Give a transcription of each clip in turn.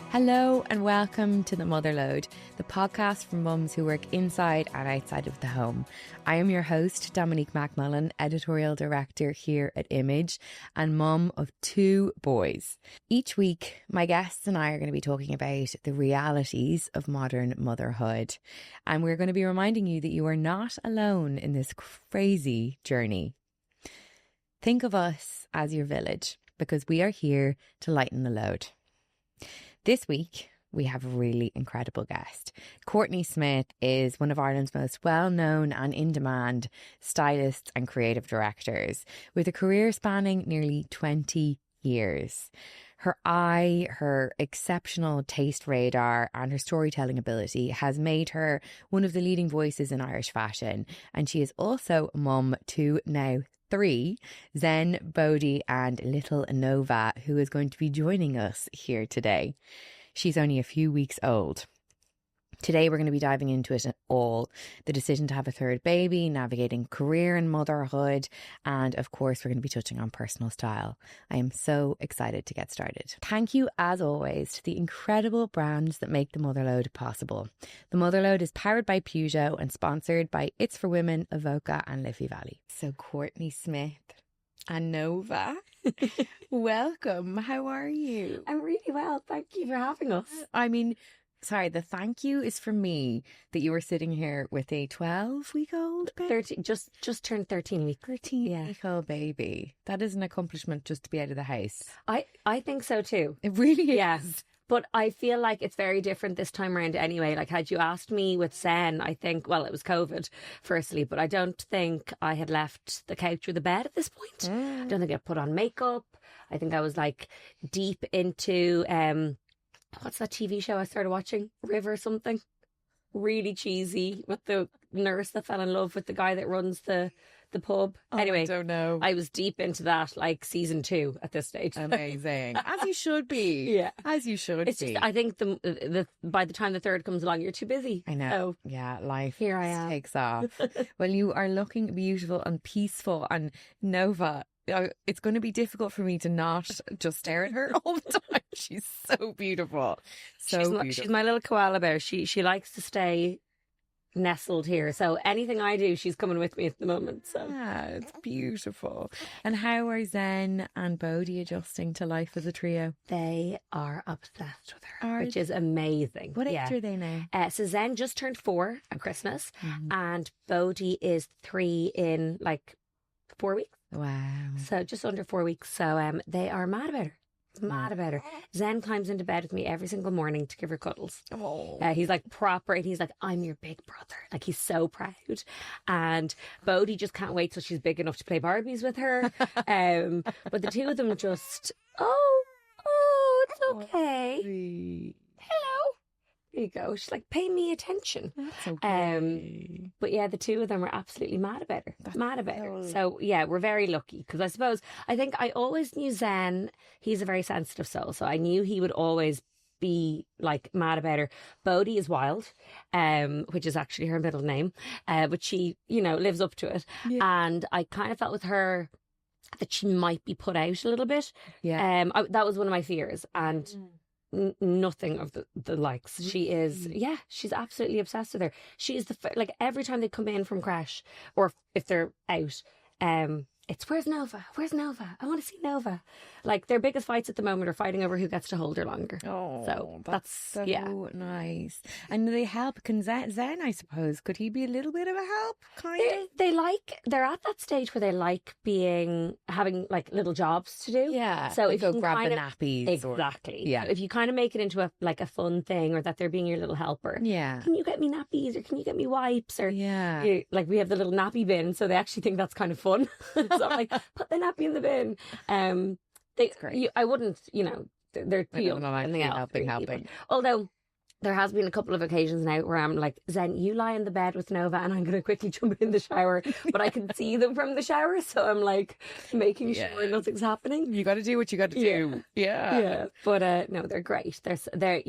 Hello and welcome to The Motherload, the podcast for mums who work inside and outside of the home. I am your host, Dominique McMullen, editorial director here at Image and mum of 2 boys. Each week, my guests and I are going to be talking about the realities of modern motherhood. And we're going to be reminding you that you are not alone in this crazy journey. Think of us as your village, because we are here to lighten the load. This week, we have a really incredible guest. Courtney Smith is one of Ireland's most well-known and in-demand stylists and creative directors, with a career spanning nearly 20 years. Her eye, her exceptional taste radar and her storytelling ability has made her one of the leading voices in Irish fashion. And she is also a mum to now 3, Zen, Bodhi and little Nova, who is going to be joining us here today. She's only a few weeks old. Today we're going to be diving into it all. The decision to have a 3rd baby, navigating career and motherhood, and of course we're going to be touching on personal style. I am so excited to get started. Thank you as always to the incredible brands that make the Motherload possible. The Motherload is powered by Peugeot and sponsored by It's For Women, Avoca and Liffey Valley. So Courtney Smith and Nova, welcome. How are you? I'm really well. Thank you for having us. I mean, sorry, the thank you is for me that you were sitting here with a 12-week-old baby. 13, just turned 13 weeks. 13-week-old baby. That is an accomplishment just to be out of the house. I think so too. It really is. Yeah. But I feel like it's very different this time around anyway. Like, had you asked me with Zen, I think, well, it was COVID, firstly, but I don't think I had left the couch or the bed at this point. I don't think I put on makeup. I think I was like deep into, what's that TV show I started watching? River something. Really cheesy, with the nurse that fell in love with the guy that runs the pub. Anyway, I don't know. I was deep into that, like season 2 at this stage. Amazing. As you should be. Yeah. As you should It's be. just, I think the by the time the 3rd comes along, you're too busy. I know. So yeah, life here I am. takes off. Well, you are looking beautiful and peaceful. And Nova, it's going to be difficult for me to not just stare at her all the time. She's so beautiful. So beautiful. She's my little koala bear. She likes to stay nestled here. So anything I do, she's coming with me at the moment. So yeah, it's beautiful. And how are Zen and Bodhi adjusting to life as a trio? they are obsessed with her, which is amazing. What age are they now? So Zen just turned 4 at Christmas, and Bodhi is 3 in like 4 weeks. Wow. So just under 4 weeks. So they are mad about her. Mad about her. Zen climbs into bed with me every single morning to give her cuddles. Oh. He's like proper, and he's like, I'm your big brother. Like, he's so proud. And Bodhi just can't wait till she's big enough to play Barbies with her. But the 2 of them just, it's okay. Hello. There you go. She's like, pay me attention. That's okay. But yeah, the 2 of them are absolutely mad about her. Mad about her. So yeah, we're very lucky, because I think I always knew Zen, he's a very sensitive soul. So I knew he would always be like mad about her. Bodhi is wild, which is actually her middle name. But she, lives up to it. Yeah. And I kind of felt with her that she might be put out a little bit. Yeah. That was one of my fears. And nothing of the likes. She is, she's absolutely obsessed with her. She is like, every time they come in from crash, or if they're out, it's where's Nova? Where's Nova? I want to see Nova. Like, their biggest fights at the moment are fighting over who gets to hold her longer. Oh, so that's so nice. And do they help? Can Zen, I suppose, could he be a little bit of a help? They're at that stage where they having like little jobs to do. Yeah. So if go you grab the nappies. Exactly. Yeah. If you kind of make it into a fun thing, or that they're being your little helper. Yeah. Can you get me nappies, or can you get me wipes? Or like, we have the little nappy bin, so they actually think that's kind of fun. So I'm like, put the nappy in the bin. That's great. I wouldn't, they're too young. Helping. Although there has been a couple of occasions now where I'm like, Zen, you lie in the bed with Nova and I'm going to quickly jump in the shower, but I can see them from the shower. So I'm like making sure nothing's happening. You got to do what you got to do. Yeah. Yeah. But no, they're great. They're,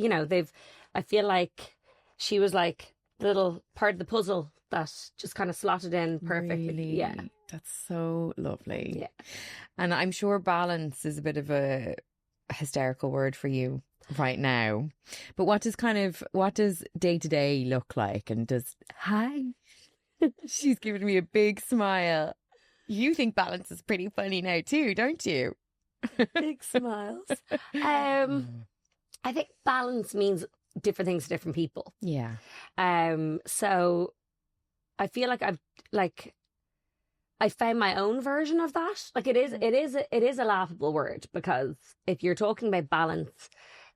I feel like she was like the little part of the puzzle that just kind of slotted in perfectly. Really? Yeah. That's so lovely. Yeah. And I'm sure balance is a bit of a hysterical word for you right now. But what does day to day look like? And hi, she's giving me a big smile. You think balance is pretty funny now too, don't you? Big smiles. I think balance means different things to different people. Yeah. So I feel like I found my own version of that. Like it is a laughable word, because if you're talking about balance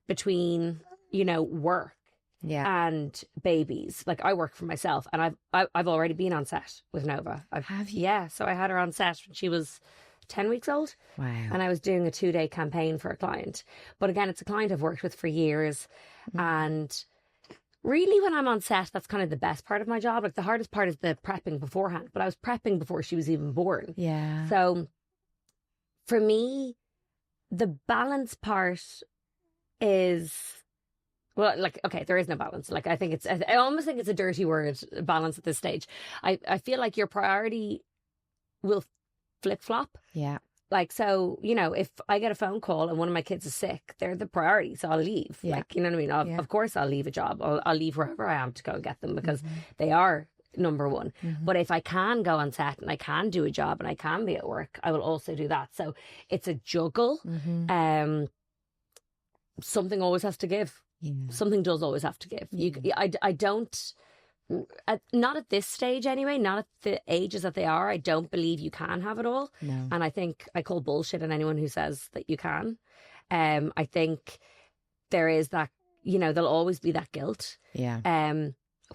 between, work and babies, like I work for myself, and I've already been on set with Nova. Have you? Yeah, so I had her on set when she was 10 weeks old. Wow. And I was doing a 2-day campaign for a client. But again, it's a client I've worked with for years. And really, when I'm on set, that's kind of the best part of my job. Like the hardest part is the prepping beforehand. But I was prepping before she was even born. Yeah. So for me, the balance part is, well, like, okay, there is no balance. Like, I almost think it's a dirty word, balance, at this stage. I feel like your priority will flip-flop. Yeah. Like, so, if I get a phone call and one of my kids is sick, they're the priority, so I'll leave. Yeah. Like, you know what I mean? Of course I'll leave a job. I'll leave wherever I am to go and get them, because they are number one. But if I can go on set and I can do a job and I can be at work, I will also do that. So it's a juggle. Something always has to give. Yeah. Something does always have to give. I don't... not at this stage anyway, not at the ages that they are. I don't believe you can have it all. No. And I think I call bullshit on anyone who says that you can. I think there is that, there'll always be that guilt. Yeah.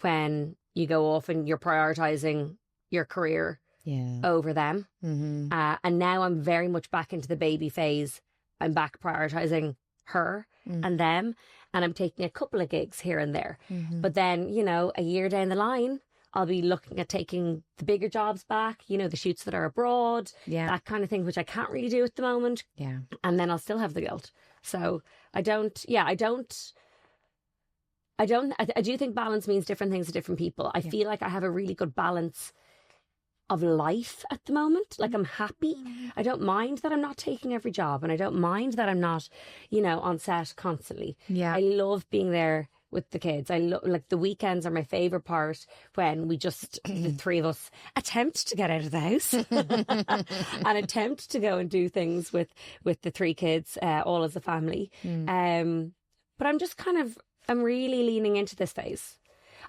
When you go off and you're prioritizing your career over them. And now I'm very much back into the baby phase. I'm back prioritizing her and them. And I'm taking a couple of gigs here and there. But then, a year down the line, I'll be looking at taking the bigger jobs back, the shoots that are abroad, that kind of thing, which I can't really do at the moment. Yeah. And then I'll still have the guilt. So I do think balance means different things to different people. I feel like I have a really good balance of life at the moment. Like, I'm happy. I don't mind that I'm not taking every job, and I don't mind that I'm not, on set constantly. Yeah. I love being there with the kids. I love, like, the weekends are my favorite part, when we just, the three of us, attempt to get out of the house and attempt to go and do things with the three kids, all as a family. But I'm really leaning into this phase.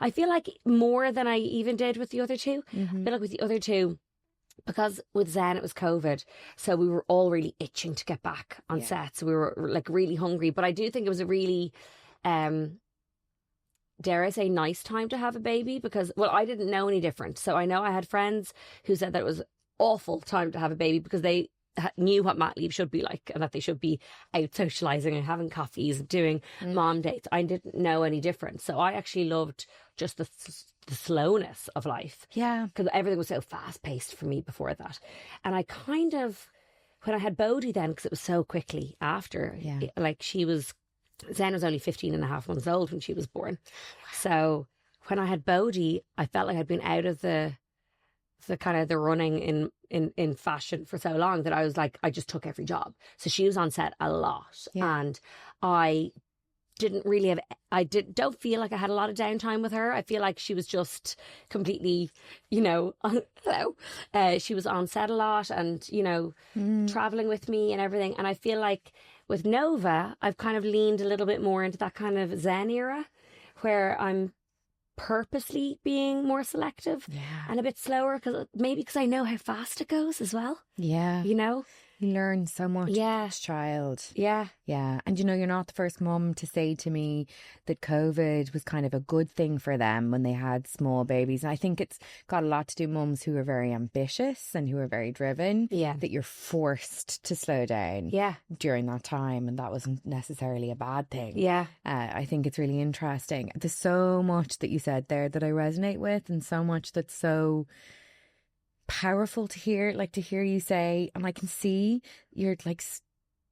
I feel like more than I even did with the other two. I feel like with the other two, because with Zen it was COVID, so we were all really itching to get back on set. So we were like really hungry. But I do think it was a really, dare I say, nice time to have a baby, because, well, I didn't know any different. So I know I had friends who said that it was awful time to have a baby, because they knew what mat leave should be like, and that they should be out socialising and having coffees and doing mom dates. I didn't know any different. So I actually loved just the slowness of life. Yeah. Because everything was so fast paced for me before that. And I kind of, when I had Bodhi then, because it was so quickly after, like Zen was only 15 and a half months old when she was born. So when I had Bodhi, I felt like I'd been out of the kind of the running in fashion for so long, that I was like, I just took every job. So she was on set a lot, and I didn't really don't feel like I had a lot of downtime with her. I feel like she was just completely, she was on set a lot, and, traveling with me and everything. And I feel like with Nova, I've kind of leaned a little bit more into that kind of Zen era, where I'm purposely being more selective and a bit slower, because I know how fast it goes as well. Yeah. You learn so much as a child. Yeah. Yeah. And you're not the first mum to say to me that COVID was kind of a good thing for them when they had small babies. And I think it's got a lot to do with mums who are very ambitious and who are very driven. Yeah. That you're forced to slow down during that time. And that wasn't necessarily a bad thing. Yeah. I think it's really interesting. There's so much that you said there that I resonate with, and so much that's so powerful to hear you say, and I can see you're like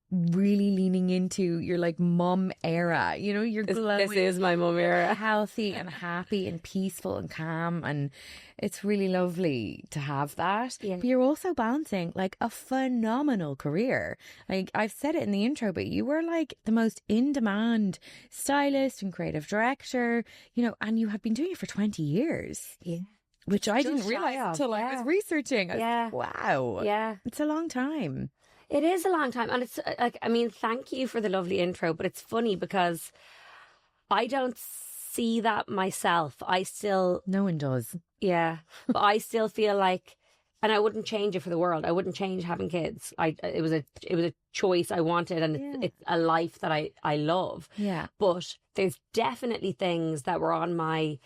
really leaning into your like mum era. You know, you're glowing. This is my mum era. Healthy and happy and peaceful and calm, and it's really lovely to have that. Yeah. But you're also balancing like a phenomenal career. Like I've said it in the intro, but you were like the most in-demand stylist and creative director, you know, and you have been doing it for 20 years. Yeah. Which I didn't realize until I was researching. Wow. Yeah. It's a long time. It is a long time. And it's like, I mean, thank you for the lovely intro, but it's funny because I don't see that myself. No one does. Yeah. But I still feel like, and I wouldn't change it for the world. I wouldn't change having kids. It was a choice I wanted, and it's a life that I love. Yeah. But there's definitely things that were on my,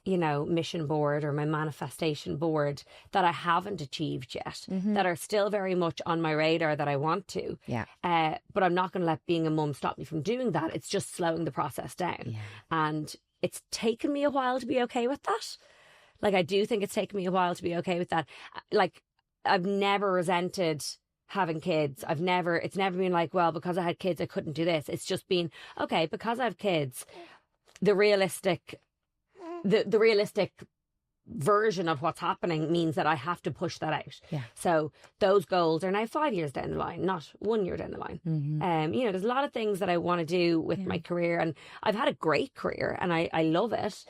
you know, mission board or my manifestation board that I haven't achieved yet, that are still very much on my radar that I want to. Yeah. But I'm not going to let being a mum stop me from doing that. It's just slowing the process down. Yeah. And it's taken me a while to be okay with that. Like, I do think it's taken me a while to be okay with that. Like, I've never resented having kids. It's never been like, well, because I had kids, I couldn't do this. It's just been, okay, because I have kids, the realistic version of what's happening means that I have to push that out. Yeah. So those goals are now 5 years down the line, not 1 year down the line. You know, there's a lot of things that I want to do with my career, and I've had a great career and I love it.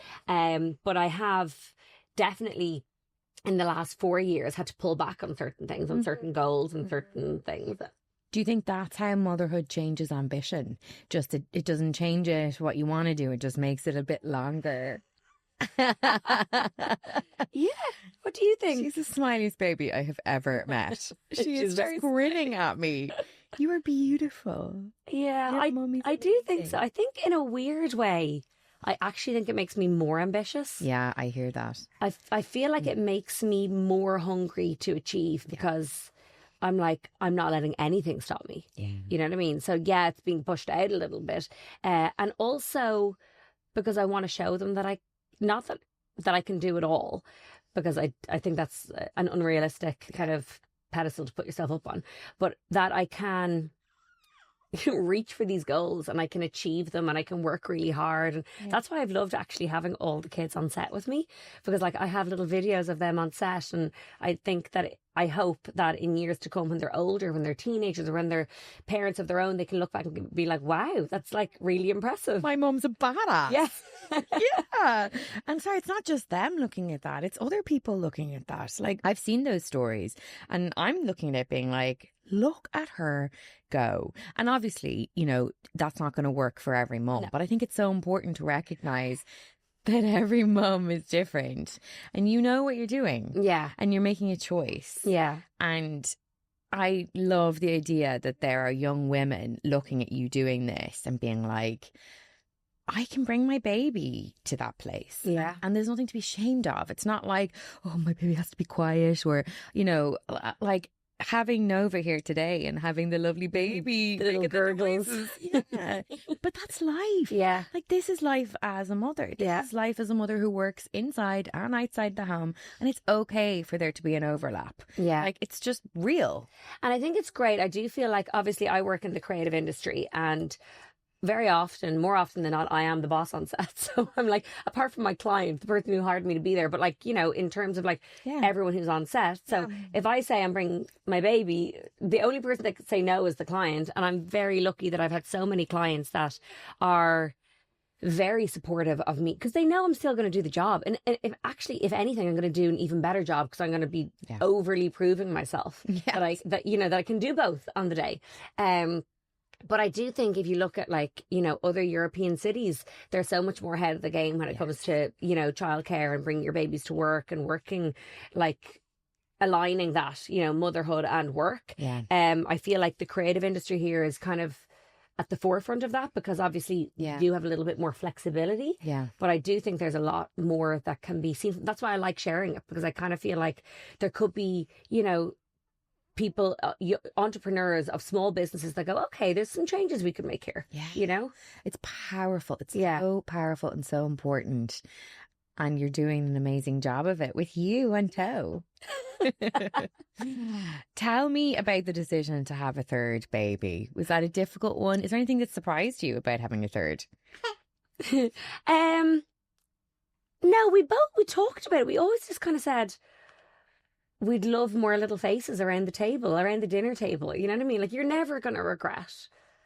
But I have definitely in the last 4 years had to pull back on certain things, on certain goals and certain things. Do you think that's how motherhood changes ambition? Just it doesn't change it what you want to do. It just makes it a bit longer. Yeah. What do you think? She's the smiliest baby I have ever met. She is very just grinning at me. You are beautiful. Yeah, I do think so. I think in a weird way, I actually think it makes me more ambitious. Yeah, I hear that. I feel like it makes me more hungry to achieve because I'm like, I'm not letting anything stop me. Yeah. You know what I mean? So yeah, it's being pushed out a little bit. And also because I want to show them that not that I can do it all, because I think that's an unrealistic kind of pedestal to put yourself up on, but that I can reach for these goals and I can achieve them and I can work really hard. And that's why I've loved actually having all the kids on set with me, because like I have little videos of them on set, and I think that I hope that in years to come, when they're older, when they're teenagers or when they're parents of their own, they can look back and be like, wow, that's like really impressive. My mum's a badass. Yes. Yeah. And sorry, it's not just them looking at that. It's other people looking at that. Like, I've seen those stories and I'm looking at it being like, look at her go. And obviously, you know, that's not going to work for every mum. No. But I think it's so important to recognize that every mum is different and you know what you're doing. Yeah. And you're making a choice. Yeah. And I love the idea that there are young women looking at you doing this and being like, I can bring my baby to that place. Yeah. And there's nothing to be ashamed of. It's not like, oh, my baby has to be quiet, or, you know, like having Nova here today and having the lovely baby. The little gurgles. Yeah. But that's life. Yeah. Like, this is life as a mother. This is life as a mother who works inside and outside the home. And it's okay for there to be an overlap. Yeah. Like, it's just real. And I think it's great. I do feel like, obviously, I work in the creative industry, and very often, more often than not, I am the boss on set. So I'm like, apart from my client, the person who hired me to be there, but like, you know, in terms of like everyone who's on set. So if I say I'm bringing my baby, the only person that could say no is the client. And I'm very lucky that I've had so many clients that are very supportive of me, because they know I'm still going to do the job. And if anything, I'm going to do an even better job, because I'm going to be overly proving myself that I can do both on the day. But I do think if you look at, like, you know, other European cities, they're so much more ahead of the game when it comes to, you know, childcare and bringing your babies to work and working, like, aligning that, you know, motherhood and work. Yeah. I feel like the creative industry here is kind of at the forefront of that, because obviously you have a little bit more flexibility. Yeah. But I do think there's a lot more that can be seen. That's why I like sharing it, because I kind of feel like there could be, you know, people, entrepreneurs of small businesses that go, okay, there's some changes we could make here. Yeah. You know? It's powerful. It's so powerful and so important. and you're doing an amazing job of it with you on tow. Tell me about the decision to have a third baby. Was that a difficult one? Is there anything that surprised you about having a third? No, we talked about it. We always just kind of said we'd love more little faces around the table, around the dinner table. You know what I mean? Like, you're never going to regret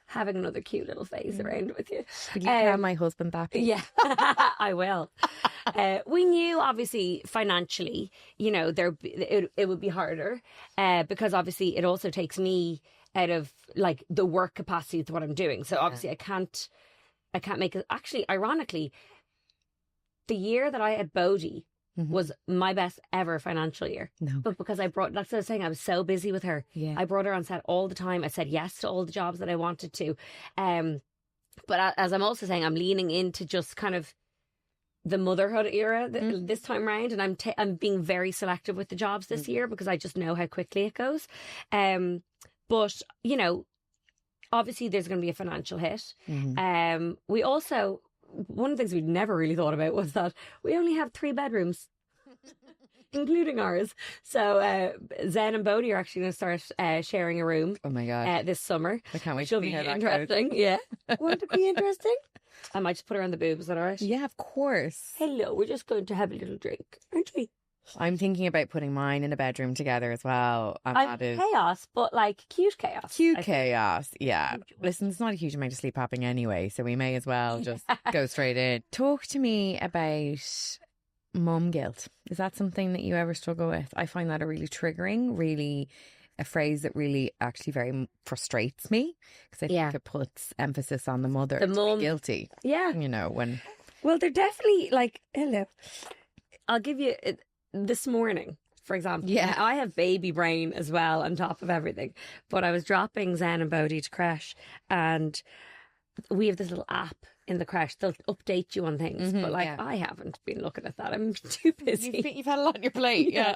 having another cute little face around with you. Could you tell my husband that? Yeah, I will. We knew, obviously, financially, you know, it would be harder because obviously it also takes me out of like the work capacity of what I'm doing. So obviously I can't make it. Actually, ironically, the year that I had Bodhi was my best ever financial year. No. But because that's what I was saying, I was so busy with her. Yeah. I brought her on set all the time. I said yes to all the jobs that I wanted to. But as I'm also saying, I'm leaning into just kind of the motherhood era this time round, and I'm being very selective with the jobs this year because I just know how quickly it goes. But you know, obviously there's going to be a financial hit. We also, one of the things we'd never really thought about was that we only have 3 bedrooms, including ours. So Zen and Bodhi are actually going to start sharing a room. Oh my God. This summer. I can't wait She'll to see be how that interesting. goes. Yeah. Won't it be interesting? I might just put her on the boob. Is that all right? Yeah, of course. Hello, we're just going to have a little drink, aren't we? I'm thinking about putting mine in a bedroom together as well. I'm chaos, but like cute chaos. Cute chaos, yeah. Listen, it's not a huge amount of sleep happening anyway, so we may as well just go straight in. Talk to me about mum guilt. Is that something that you ever struggle with? I find that a really triggering, really a phrase that really actually very frustrates me because I think it puts emphasis on the mother. The mum guilty. Yeah. You know, when... Well, they're definitely like, hello. I'll give you... This morning, for example, I have baby brain as well on top of everything. But I was dropping Zen and Bodhi to creche, and we have this little app in the creche. They'll update you on things, but like I haven't been looking at that. I'm too busy. You've had a lot on your plate, yeah.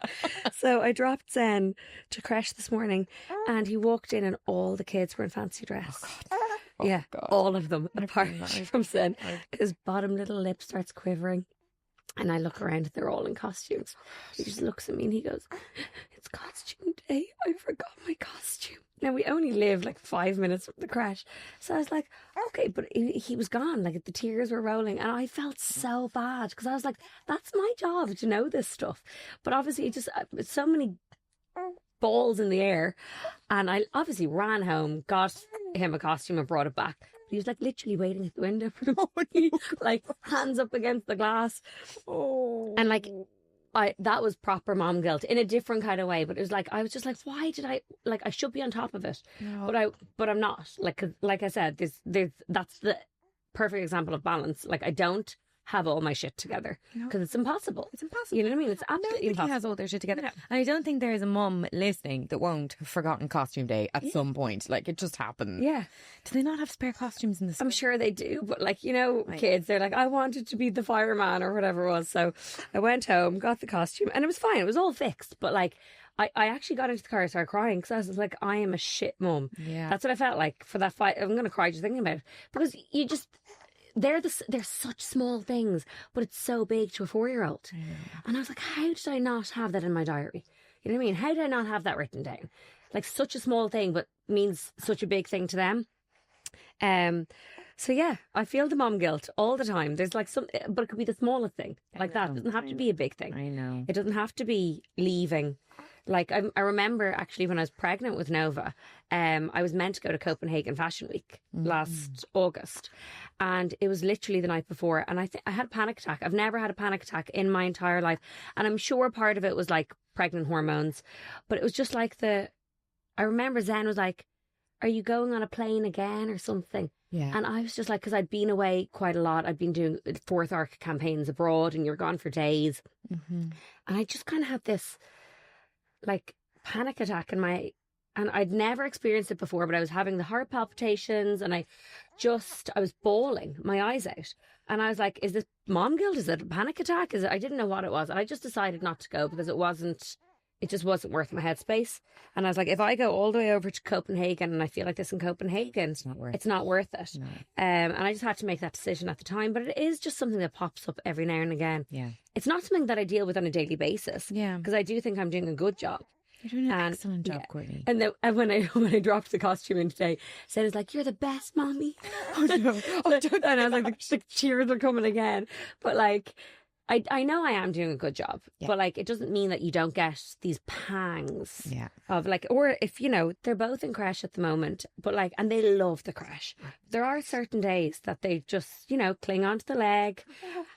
So I dropped Zen to creche this morning, and he walked in, and all the kids were in fancy dress. Oh, God. All of them, apart from Zen. His bottom little lip starts quivering. And I look around, they're all in costumes. He just looks at me and he goes, "It's costume day. I forgot my costume." Now, we only live like 5 minutes from the creche. So I was like, okay, but he was gone. Like, the tears were rolling. And I felt so bad because I was like, that's my job to know this stuff. But obviously, it just, so many balls in the air. And I obviously ran home, got him a costume and brought it back. He was like literally waiting at the window for the morning, like hands up against the glass. And like, that was proper mom guilt in a different kind of way. But it was like, I was just like, why did I, like, I should be on top of it. No. But I'm not. Like I said, that's the perfect example of balance. Like, I don't have all my shit together because it's impossible. It's impossible. You know what I mean? It's absolutely impossible. Has all their shit together. Yeah. And I don't think there is a mum listening that won't have forgotten costume day at some point. Like, it just happens. Yeah. Do they not have spare costumes in the school? I'm sure they do, but like, you know, kids, they're like, I wanted to be the fireman or whatever it was. So I went home, got the costume, and it was fine. It was all fixed. But like, I actually got into the car and started crying because I was like, I am a shit mum. Yeah. That's what I felt like for that fight. I'm going to cry just thinking about it because you just... They're such small things, but it's so big to a 4-year-old. And I was like, how did I not have that in my diary? You know what I mean? How did I not have that written down? Like, such a small thing, but means such a big thing to them. So yeah, I feel the mom guilt all the time. There's like but it could be the smallest thing like that. It doesn't have to be a big thing. I know. It doesn't have to be leaving. Like, I remember actually when I was pregnant with Nova, I was meant to go to Copenhagen Fashion Week last August. And it was literally the night before. And I had a panic attack. I've never had a panic attack in my entire life. And I'm sure part of it was like pregnant hormones. But it was just like I remember Zen was like, "Are you going on a plane again or something?" Yeah. And I was just like, because I'd been away quite a lot. I'd been doing fourth arc campaigns abroad and you're gone for days. And I just kind of had this like panic attack in my, and I'd never experienced it before, but I was having the heart palpitations and I was bawling my eyes out. And I was like, is this mom guilt? Is it a panic attack? I didn't know what it was. And I just decided not to go because it wasn't it just wasn't worth my headspace. And I was like, if I go all the way over to Copenhagen and I feel like this in Copenhagen, it's not worth it. No. And I just had to make that decision at the time. But it is just something that pops up every now and again. Yeah. It's not something that I deal with on a daily basis. Yeah. Because I do think I'm doing a good job. You're doing an excellent job, Courtney. And when I dropped the costume in today, Sarah's like, "You're the best, mommy." Oh no! And I was like, the cheers are coming again. But like, I know I am doing a good job, but like, it doesn't mean that you don't get these pangs of like, or if, you know, they're both in creche at the moment, but like, and they love the creche. There are certain days that they just, you know, cling onto the leg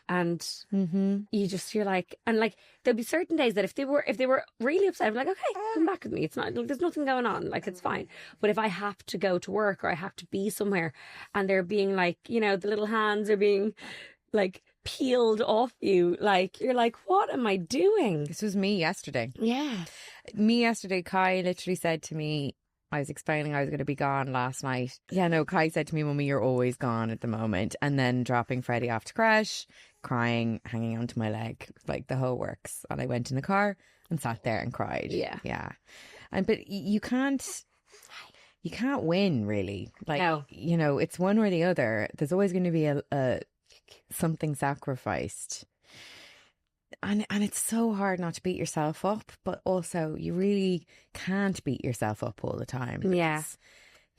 and you're like, and like, there'll be certain days that if they were really upset, I'd be like, okay, come back with me. It's not, there's nothing going on. Like, it's fine. But if I have to go to work or I have to be somewhere and they're being like, you know, the little hands are being like peeled off you, like, you're like, what am I doing? This was me yesterday. Yeah. Me yesterday, Kai literally said to me, I was explaining I was going to be gone last night. Yeah, no, Kai said to me, "Mummy, you're always gone at the moment." And then dropping Freddie off to creche, crying, hanging onto my leg, like the whole works. And I went in the car and sat there and cried. Yeah. Yeah. But you can't win, really. Like, No. you know, it's one or the other. There's always going to be a something sacrificed. And it's so hard not to beat yourself up, but also you really can't beat yourself up all the time. Yeah.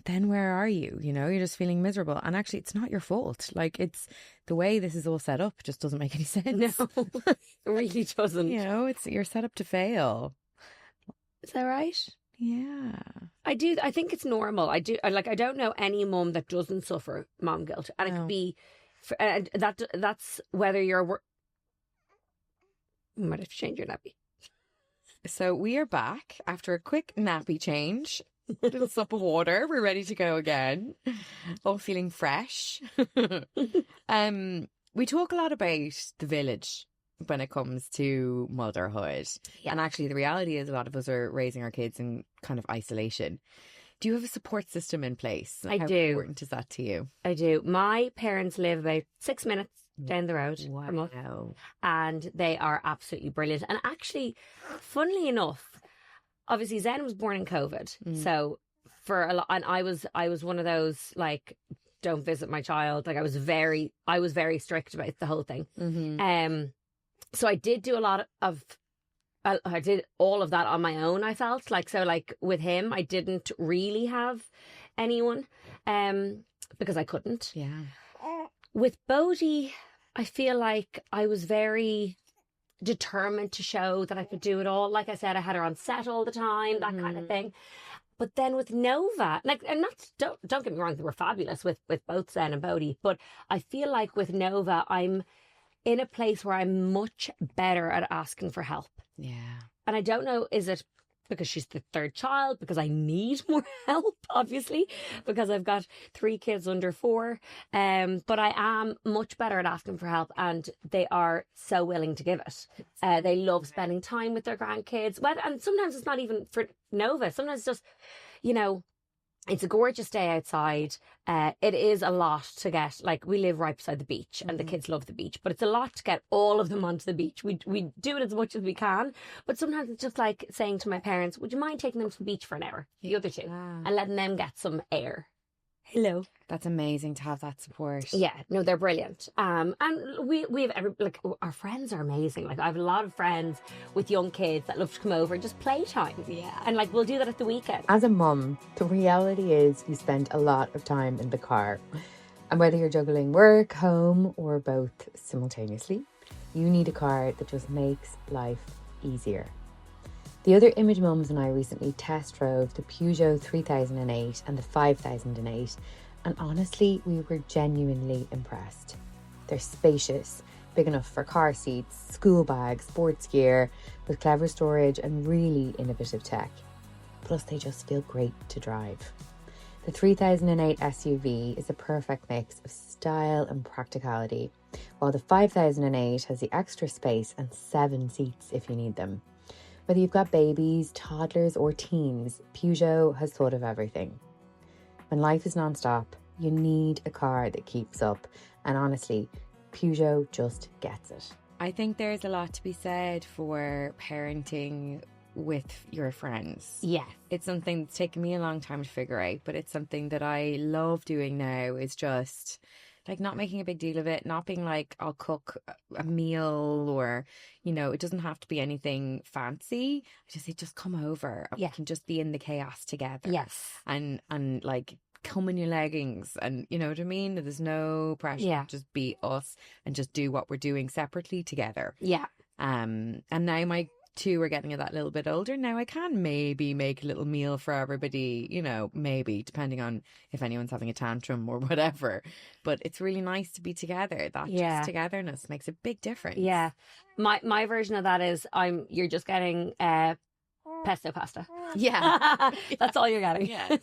Then where are you? You know, you're just feeling miserable. And actually, it's not your fault. Like, it's the way this is all set up just doesn't make any sense. No, it really doesn't. You know, you're set up to fail. Is that right? Yeah. I do. I think it's normal. I don't know any mum that doesn't suffer mom guilt. And it could be, that's whether you're, you might have to change your nappy. So we are back after a quick nappy change. A little sup of water. We're ready to go again. All feeling fresh. We talk a lot about the village when it comes to motherhood. Yeah. And actually the reality is a lot of us are raising our kids in kind of isolation. Do you have a support system in place? I do. How important is that to you? I do. My parents live about 6 minutes down the road from us, and they are absolutely brilliant. And actually, funnily enough, obviously Zen was born in COVID, so for a lot, and I was one of those like, don't visit my child. Like I was very strict about the whole thing. So I did do I did all of that on my own. I felt like, so like with him, I didn't really have anyone, because I couldn't. Yeah. With Bodhi, I feel like I was very determined to show that I could do it all. Like I said, I had her on set all the time, that kind of thing. But then with Nova, like, and don't get me wrong, they were fabulous with both Zen and Bodhi. But I feel like with Nova, I'm in a place where I'm much better at asking for help. Yeah. And I don't know, is it because she's the third child, because I need more help, obviously, because I've got 3 kids under 4. But I am much better at asking for help, and they are so willing to give it. They love spending time with their grandkids. And sometimes it's not even for Nova. Sometimes it's just, you know, it's a gorgeous day outside. It is a lot to get, like, we live right beside the beach and the kids love the beach, but it's a lot to get all of them onto the beach. We do it as much as we can, but sometimes it's just like saying to my parents, would you mind taking them to the beach for an hour, the other 2, and letting them get some air? Hello. That's amazing to have that support. Yeah, no, they're brilliant. And we have our friends are amazing. Like I have a lot of friends with young kids that love to come over and just playtime. Yeah. And like we'll do that at the weekend. As a mum, the reality is you spend a lot of time in the car. And whether you're juggling work, home, or both simultaneously, you need a car that just makes life easier. The other Image mums and I recently test drove the Peugeot 3008 and the 5008, and honestly, we were genuinely impressed. They're spacious, big enough for car seats, school bags, sports gear, with clever storage and really innovative tech. Plus, they just feel great to drive. The 3008 SUV is a perfect mix of style and practicality, while the 5008 has the extra space and 7 seats if you need them. Whether you've got babies, toddlers or teens, Peugeot has thought of everything. When life is non-stop, you need a car that keeps up. And honestly, Peugeot just gets it. I think there's a lot to be said for parenting with your friends. Yeah. It's something that's taken me a long time to figure out, but it's something that I love doing now, is just like not making a big deal of it, not being like, I'll cook a meal, or, you know, it doesn't have to be anything fancy. I just say, just come over. And we can just be in the chaos together. Yes. And like, come in your leggings, and you know what I mean? There's no pressure. Yeah. Just be us and just do what we're doing separately together. Yeah. And now my two are getting that little bit older. Now I can maybe make a little meal for everybody, you know, maybe depending on if anyone's having a tantrum or whatever. But it's really nice to be together. That just togetherness makes a big difference. Yeah. My version of that is you're just getting pesto pasta. Yeah. That's all you're getting. Yes.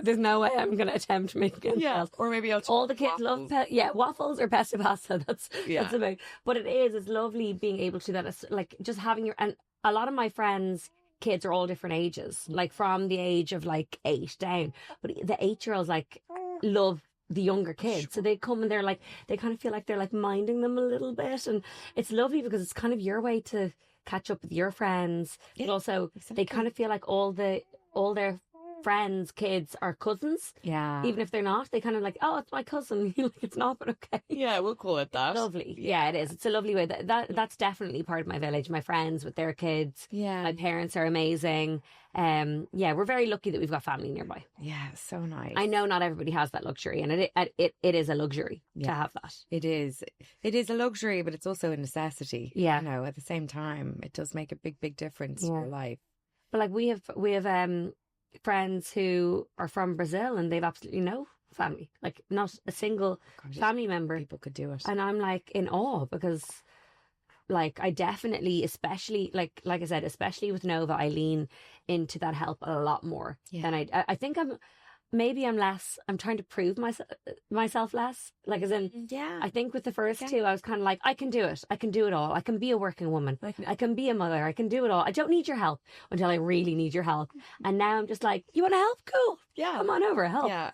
There's no way I'm going to attempt making else. Or maybe I'll all the kids waffles. love waffles or pesto pasta. That's about. But it's lovely being able to do that. It's like just having and a lot of my friends' kids are all different ages, like from the age of like 8 down. But the 8-year-olds like love the younger kids, so they come and they're like, they kind of feel like they're like minding them a little bit, and it's lovely because it's kind of your way to catch up with your friends, but also they kind of feel like all their friends' kids are cousins. Yeah. Even if they're not, they kind of like, oh, it's my cousin. Like, it's not, but okay. Yeah, we'll call it that. Lovely. Yeah, it is. It's a lovely way. That's definitely part of my village. My friends with their kids. Yeah. My parents are amazing. We're very lucky that we've got family nearby. Yeah, so nice. I know not everybody has that luxury, and it is a luxury to have that. It is a luxury, but it's also a necessity. Yeah. You know, at the same time, it does make a big difference to your life. But like we have friends who are from Brazil, and they've absolutely no family, like not a single family member. People could do it, and I'm like in awe because, like, I definitely, especially like I said, especially with Nova, I lean into that help a lot more than I think I'm trying to prove myself less. Like, as in, I think with the first two, I was kind of like, I can do it. I can do it all. I can be a working woman. I can be a mother. I can do it all. I don't need your help until I really need your help. And now I'm just like, you want to help? Cool. Yeah. Come on over. Help. Yeah.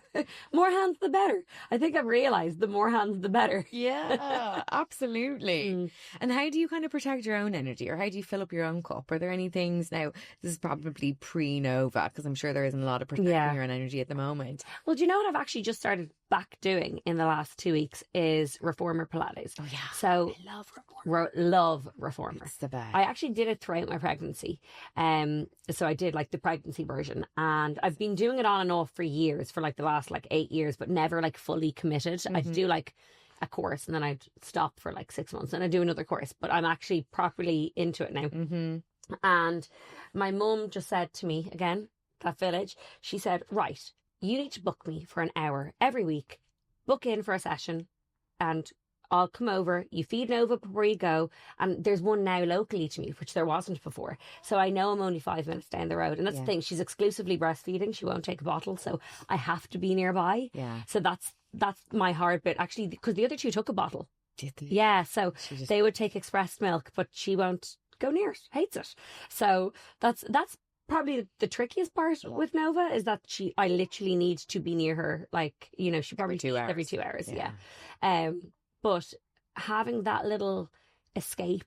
More hands, the better. I think I've realized the more hands, the better. Yeah, absolutely. And how do you kind of protect your own energy, or how do you fill up your own cup? Are there any things now? This is probably pre-Nova, because I'm sure there isn't a lot of protecting your own energy at the moment. Well, do you know what I've actually just started back doing in the last 2 weeks is reformer Pilates. Oh yeah. So I love reformer. Love reformer. It's the best. I actually did it throughout my pregnancy. So I did like the pregnancy version, and I've been doing it on and off for years, for like the last like 8 years, but never like fully committed. I'd do like a course and then I'd stop for like 6 months and I'd do another course, but I'm actually properly into it now. And my mum just said to me, again, that village, she said, right, you need to book me for an hour every week, book in for a session, and I'll come over. You feed Nova before you go. And there's one now locally to me, which there wasn't before. So I know I'm only 5 minutes down the road. And that's the thing. She's exclusively breastfeeding. She won't take a bottle. So I have to be nearby. Yeah. So that's my hard bit, actually, because the other two took a bottle. Did they? Yeah. So they would take expressed milk, but she won't go near it. Hates it. So that's probably the trickiest part with Nova, is that I literally need to be near her. Like, you know, she probably every 2 hours. Yeah. But having that little escape,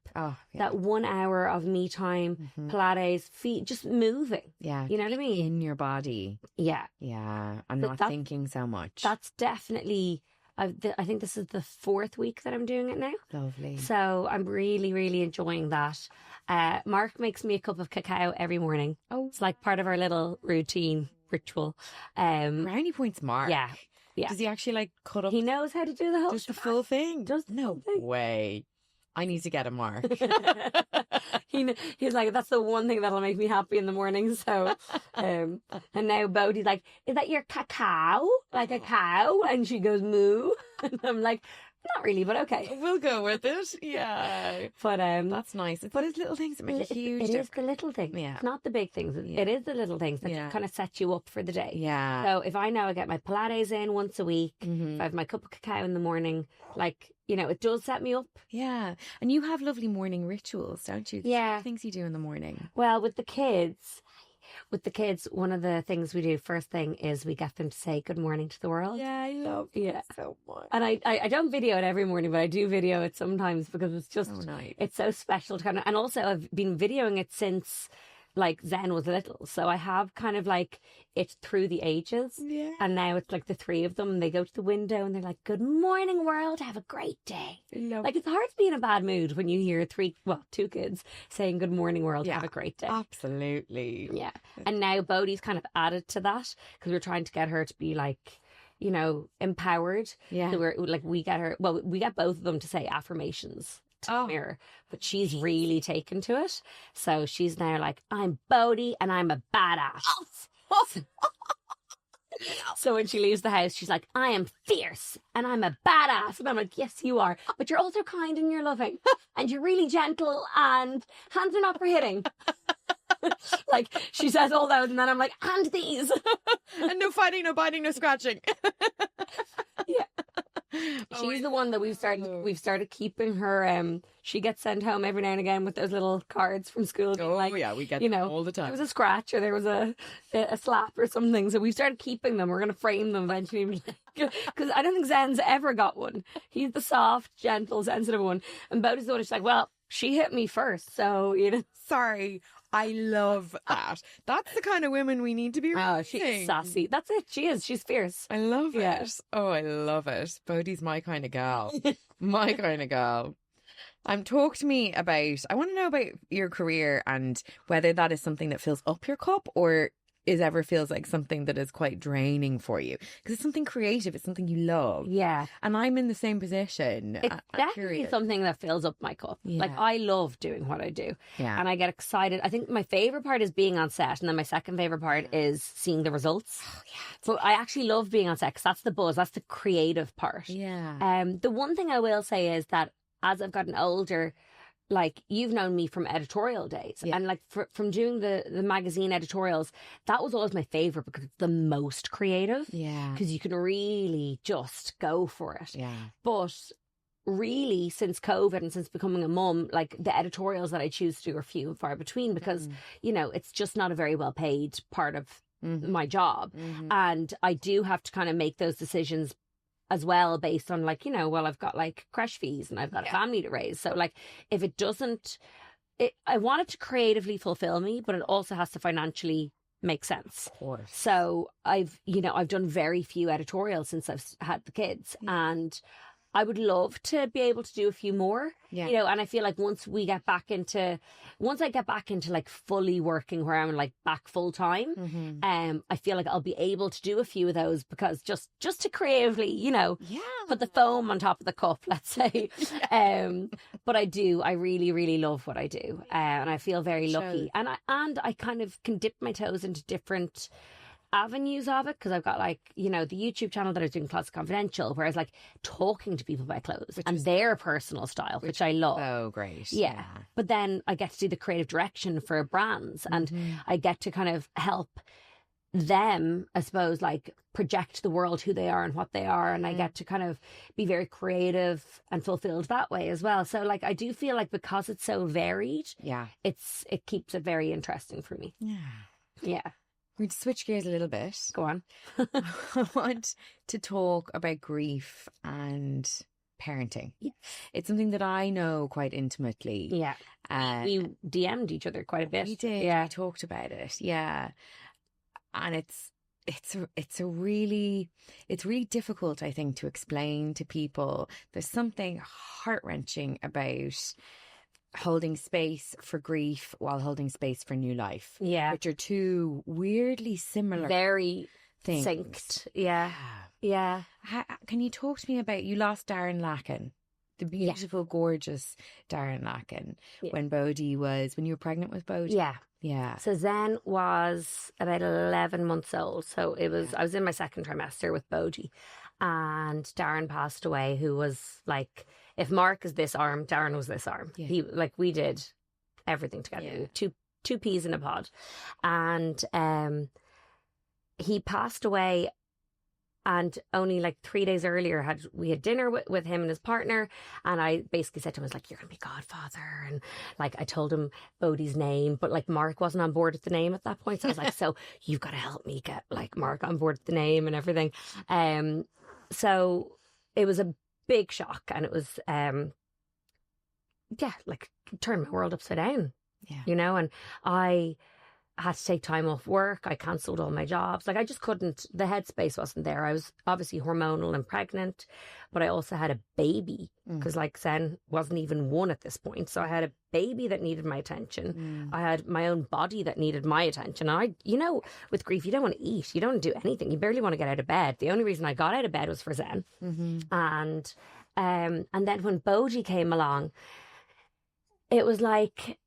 that 1 hour of me time, Pilates, feet, just moving. Yeah. You know what I mean? In your body. Yeah. Yeah. I'm not thinking so much. That's definitely, I think this is the 4th week that I'm doing it now. Lovely. So I'm really, really enjoying that. Mark makes me a cup of cacao every morning. Oh. It's like part of our little routine, ritual. Brownie points, Mark. Yeah. Yeah. Does he actually like cut up? He knows how to do the whole Just the full thing. No way. I need to get a Mark. He's like, that's the one thing that'll make me happy in the morning. So, and now Bodhi's like, is that your cacao? Like a cow? And she goes, moo. And I'm like, not really, but okay. We'll go with it. Yeah. But that's nice. It's those little things that make a huge difference. It is the little things. Yeah. It's not the big things. It is the little things that kind of set you up for the day. Yeah. So if I know I get my Pilates in once a week, if I have my cup of cacao in the morning, like, you know, it does set me up. Yeah. And you have lovely morning rituals, don't you? Yeah. Things you do in the morning. Well, with the kids, one of the things we do first thing is we get them to say good morning to the world. Yeah, I love it so much. And I don't video it every morning, but I do video it sometimes because it's just nice. It's so special to kind of, and also I've been videoing it since like Zen was little. So I have kind of like it through the ages. Yeah. And now it's like the three of them. They go to the window and they're like, "Good morning, world. Have a great day." Like, it's hard to be in a bad mood when you hear two kids saying, "Good morning, world. Have a great day." Absolutely. Yeah. And now Bodhi's kind of added to that because we're trying to get her to be like, you know, empowered. Yeah. So we're like, we get both of them to say affirmations to the mirror, but she's really taken to it. So she's now like, "I'm Bodhi and I'm a badass." So when she leaves the house, she's like, "I am fierce and I'm a badass." And I'm like, "Yes, you are. But you're also kind and you're loving and you're really gentle and hands are not for hitting." Like, she says all those, and then I'm like, "And these." And no fighting, no biting, no scratching. Yeah. She's the one that we've started keeping her. She gets sent home every now and again with those little cards from school. We get them all the time. There was a scratch or there was a slap or something. So we've started keeping them. We're going to frame them eventually. Because I don't think Zen's ever got one. He's the soft, gentle, sensitive one. And Bodhi's the one who's like, "Well, she hit me first, so, you know." Sorry. I love that. That's the kind of women we need to be raising. Oh, she's sassy. That's it. She is. She's fierce. I love it. Oh, I love it. Bodhi's my kind of gal. My kind of gal. Talk to me about, I want to know about your career and whether that is something that fills up your cup or ever feels like something that is quite draining for you. Because it's something creative. It's something you love. Yeah. And I'm in the same position. It's definitely something that fills up my cup. Yeah. Like, I love doing what I do. Yeah. And I get excited. I think my favourite part is being on set. And then my second favourite part is seeing the results. Oh, yeah. But I actually love being on set because that's the buzz. That's the creative part. Yeah. The one thing I will say is that as I've gotten older, like, you've known me from editorial days, and like from doing the magazine editorials, that was always my favorite because it's the most creative. Yeah. Because you can really just go for it. Yeah. But really, since COVID and since becoming a mum, like, the editorials that I choose to do are few and far between because, you know, it's just not a very well paid part of my job. And I do have to kind of make those decisions as well based on, like, you know, well, I've got like crash fees and I've got a family to raise. So, like, if it doesn't, I want it to creatively fulfill me, but it also has to financially make sense. Of course. So I've done very few editorials since I've had the kids, and I would love to be able to do a few more, you know, and I feel like once I get back into like fully working where I'm like back full time, I feel like I'll be able to do a few of those because just to creatively, you know, put the foam on top of the cup, let's say. But I really, really love what I do. And I feel very lucky. And I kind of can dip my toes into different avenues of it because I've got, like, you know, the YouTube channel that I was doing, Closet Confidential, where I was like talking to people about clothes and their personal style, which I love. Oh, great. Yeah. But then I get to do the creative direction for brands, and I get to kind of help them, I suppose, like, project the world who they are and what they are, and I get to kind of be very creative and fulfilled that way as well. So, like, I do feel like because it's so varied, it keeps it very interesting for me. Yeah. We'd switch gears a little bit. Go on. I want to talk about grief and parenting. Yeah. It's something that I know quite intimately. Yeah. We DM'd each other quite a bit. We did. Yeah. We talked about it. Yeah. And it's really difficult, I think, to explain to people. There's something heart-wrenching about holding space for grief while holding space for new life. Yeah. Which are two weirdly similar very things. Synced. Yeah. Yeah. Can you talk to me about, you lost Darren Lacken, the beautiful, gorgeous Darren Lacken, when you were pregnant with Bodhi? Yeah. Yeah. So Zen was about 11 months old. So it was, I was in my second trimester with Bodhi, and Darren passed away, who was like, if Mark is this arm, Darren was this arm. He, like, we did everything together. Two peas in a pod. And he passed away, and only like 3 days earlier we had dinner with him and his partner, and I basically said to him, I was like, "You're gonna be godfather," and like I told him Bodhi's name, but like Mark wasn't on board with the name at that point, so I was like, "So you've got to help me get like Mark on board with the name and everything." So it was a big shock, and it was like turned my world upside down. Yeah. You know, and I had to take time off work. I cancelled all my jobs. Like I just couldn't, the headspace wasn't there. I was obviously hormonal and pregnant, but I also had a baby because like Zen wasn't even one at this point. So I had a baby that needed my attention. I had my own body that needed my attention. And with grief, you don't want to eat. You don't want to do anything. You barely want to get out of bed. The only reason I got out of bed was for Zen. And then when Bodhi came along, it was like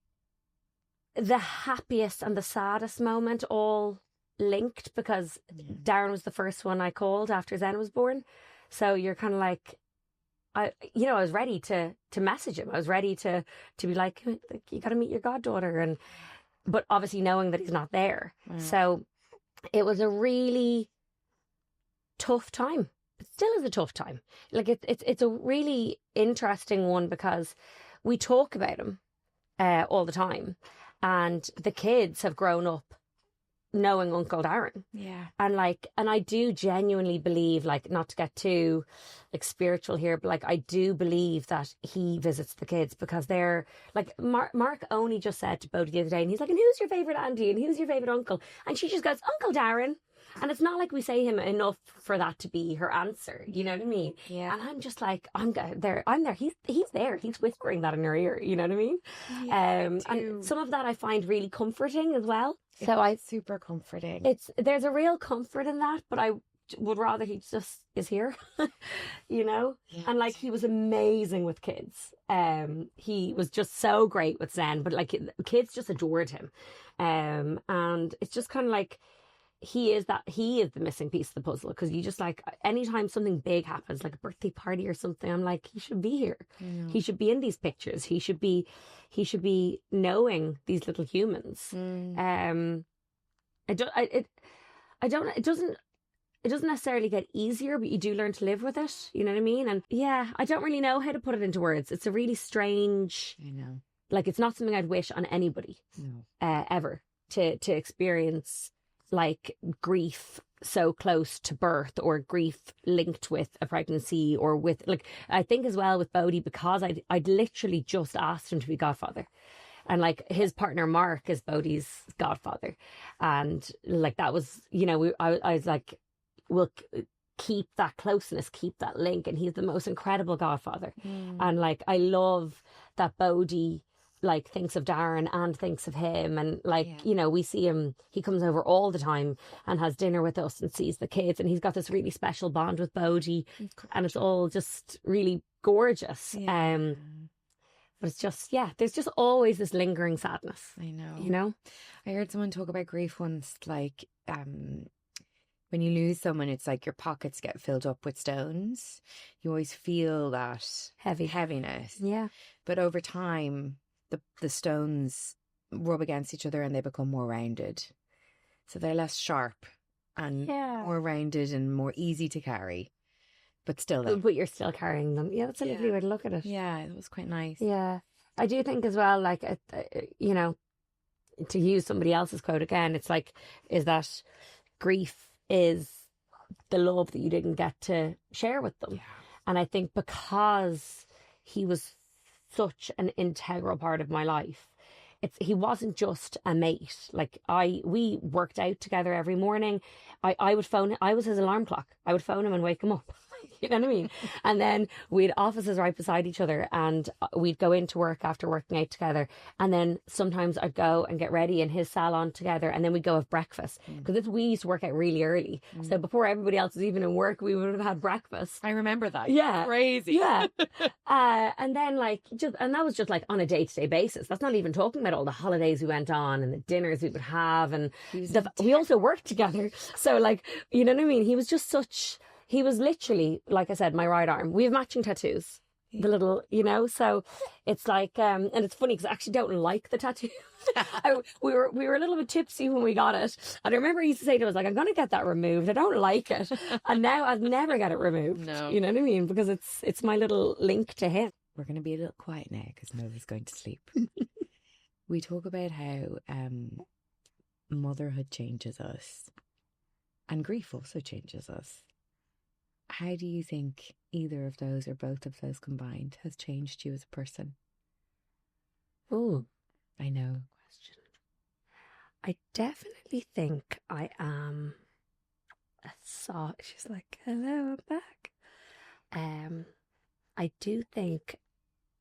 the happiest and the saddest moment all linked, because Darren was the first one I called after Zen was born. So you're kind of like, I was ready to message him. I was ready to be like, you got to meet your goddaughter, but obviously knowing that he's not there. So it was a really tough time. It still is a tough time. Like it's a really interesting one because we talk about him all the time. And the kids have grown up knowing Uncle Darren. Yeah. And I do genuinely believe, like, not to get too like spiritual here, but like I do believe that he visits the kids because they're like, Mark only just said to Bodhi the other day, and he's like, and who's your favourite auntie and who's your favourite uncle? And she just goes, Uncle Darren. And it's not like we say him enough for that to be her answer. You know what I mean? Yeah. And I'm just like, I'm there. He's there. He's whispering that in her ear. You know what I mean? Yeah, and some of that I find really comforting as well. It's super comforting. There's a real comfort in that, but I would rather he just is here, you know? Yeah. And like, he was amazing with kids. He was just so great with Zen, but like kids just adored him. And it's just kind of like, he is the missing piece of the puzzle, because you just like, anytime something big happens, like a birthday party or something, I'm like, he should be here. He should be in these pictures. He should be knowing these little humans. It doesn't necessarily get easier, but you do learn to live with it. You know what I mean? And yeah, I don't really know how to put it into words. It's a really strange, like, it's not something I'd wish on anybody ever to experience, like grief so close to birth, or grief linked with a pregnancy, or with, like, I think as well with Bodhi, because I'd literally just asked him to be godfather, and like his partner Mark is Bodhi's godfather, and like that was, I was like, we'll keep that closeness, keep that link, and he's the most incredible godfather. And like, I love that Bodhi like thinks of Darren and thinks of him, and like, we see him, he comes over all the time and has dinner with us and sees the kids, and he's got this really special bond with Bodhi, and it's all just really gorgeous. But it's just, there's just always this lingering sadness. I know. I heard someone talk about grief once, like when you lose someone, it's like your pockets get filled up with stones. You always feel that heaviness. Yeah. But over time, the stones rub against each other and they become more rounded. So they're less sharp and more rounded and more easy to carry. But still there. But you're still carrying them. Yeah, that's a lovely way to look at it. Yeah, it was quite nice. Yeah. I do think as well, like, to use somebody else's quote again, it's like, is that grief is the love that you didn't get to share with them. Yeah. And I think because he was such an integral part of my life, he wasn't just a mate. Like, we worked out together every morning. I would phone him. I was his alarm clock. I would phone him and wake him up. You know what I mean? And then we had offices right beside each other, and we'd go into work after working out together. And then sometimes I'd go and get ready in his salon together, and then we'd go have breakfast, because we used to work out really early. So before everybody else was even in work, we would have had breakfast. I remember that. Yeah. Crazy. Yeah. And then and that was just like on a day-to-day basis. That's not even talking about all the holidays we went on and the dinners we would have. And we also worked together. So like, you know what I mean? He was literally, like I said, my right arm. We have matching tattoos. The little, so it's like, and it's funny because I actually don't like the tattoo. We were a little bit tipsy when we got it. And I remember he used to say to us, like, I'm going to get that removed. I don't like it. And now I'll never get it removed. No. You know what I mean? Because it's my little link to him. We're going to be a little quiet now because Nova's going to sleep. We talk about how motherhood changes us, and grief also changes us. How do you think either of those or both of those combined has changed you as a person? Oh, I know. I definitely think I am a soft. She's like, hello, I'm back. I do think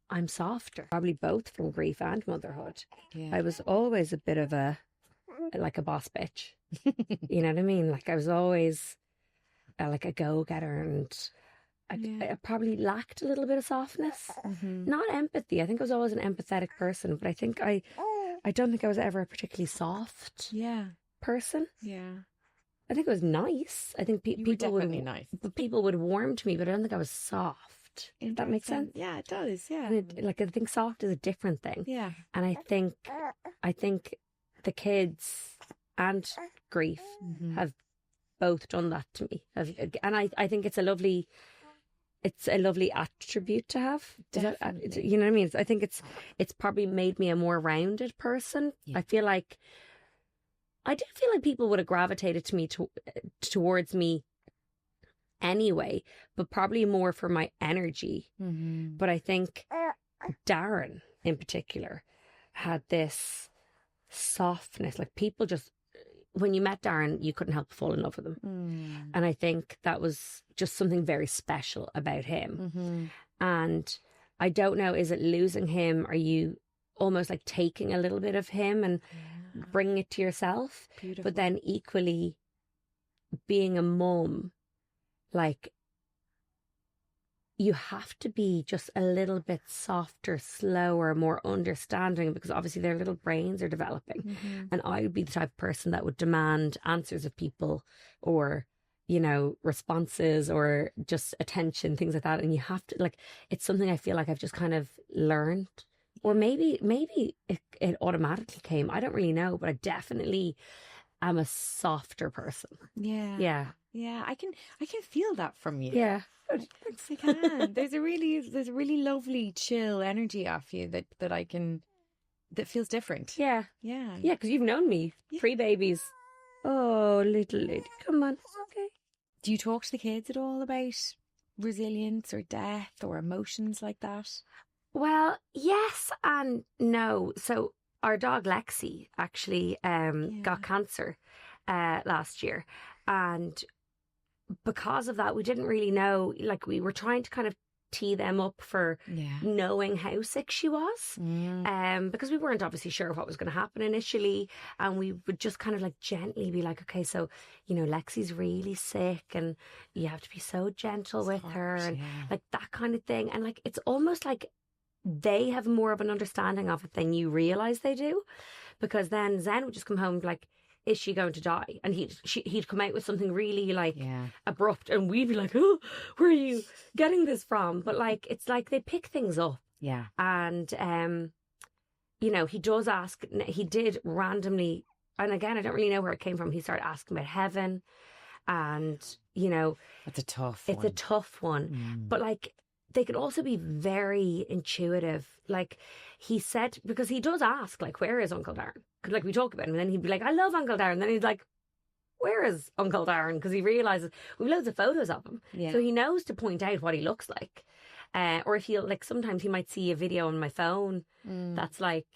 I'm softer, probably both from grief and motherhood. Yeah. I was always a bit of a boss bitch. You know what I mean? Like I was always like a go-getter, and I probably lacked a little bit of softness. Not empathy. I think I was always an empathetic person, but I think I don't think I was ever a particularly soft person. Yeah. I think it was nice. I think people definitely would nice. people would warm to me, but I don't think I was soft. Does that make sense? Yeah, it does. Yeah. And I think soft is a different thing. Yeah. And I think the kids and grief have both done that to me. And I think it's a lovely attribute to have. Definitely. You know what I mean? I think it's probably made me a more rounded person. Yeah. I do feel like people would have gravitated to me towards me anyway, but probably more for my energy. But I think Darren in particular had this softness. Like people just, when you met Darren, you couldn't help but fall in love with him. And I think that was just something very special about him. And I don't know, is it losing him? Are you almost like taking a little bit of him and bringing it to yourself? Beautiful. But then equally being a mum, like you have to be just a little bit softer, slower, more understanding, because obviously their little brains are developing. And I would be the type of person that would demand answers of people, or, you know, responses, or just attention, things like that. And you have to, like, it's something I feel like I've just kind of learned, or maybe it automatically came. I don't really know, but I definitely am a softer person. Yeah. I can feel that from you. Yeah. Thanks, I can. There's a really lovely chill energy off you that feels different. Yeah. Yeah. Yeah, because you've known me. 3 babies. Oh, little lady. Come on. Okay. Do you talk to the kids at all about resilience or death or emotions like that? Well, yes and no. So our dog Lexi actually got cancer last year, and because of that, we didn't really know. Like, we were trying to kind of tee them up for knowing how sick she was, because we weren't obviously sure what was going to happen initially, and we would just kind of like gently be like, okay, so, you know, Lexi's really sick and you have to be so gentle with her, and like that kind of thing. And like, it's almost like they have more of an understanding of it than you realise they do, because then Zen would just come home and be like, is she going to die? And he'd come out with something really like abrupt, and we'd be like, oh, where are you getting this from? But like, it's like they pick things up. Yeah. And you know, he did randomly, and again, I don't really know where it came from, he started asking about heaven, and you know, it's a tough one. But like, they could also be very intuitive. Like, he said, because he does ask, like, where is Uncle Darren? Because like, we talk about him, and then he'd be like, I love Uncle Darren. And then he's like, where is Uncle Darren? Because he realises we've loads of photos of him. Yeah. So he knows to point out what he looks like. Or if he'll, like, sometimes he might see a video on my phone that's like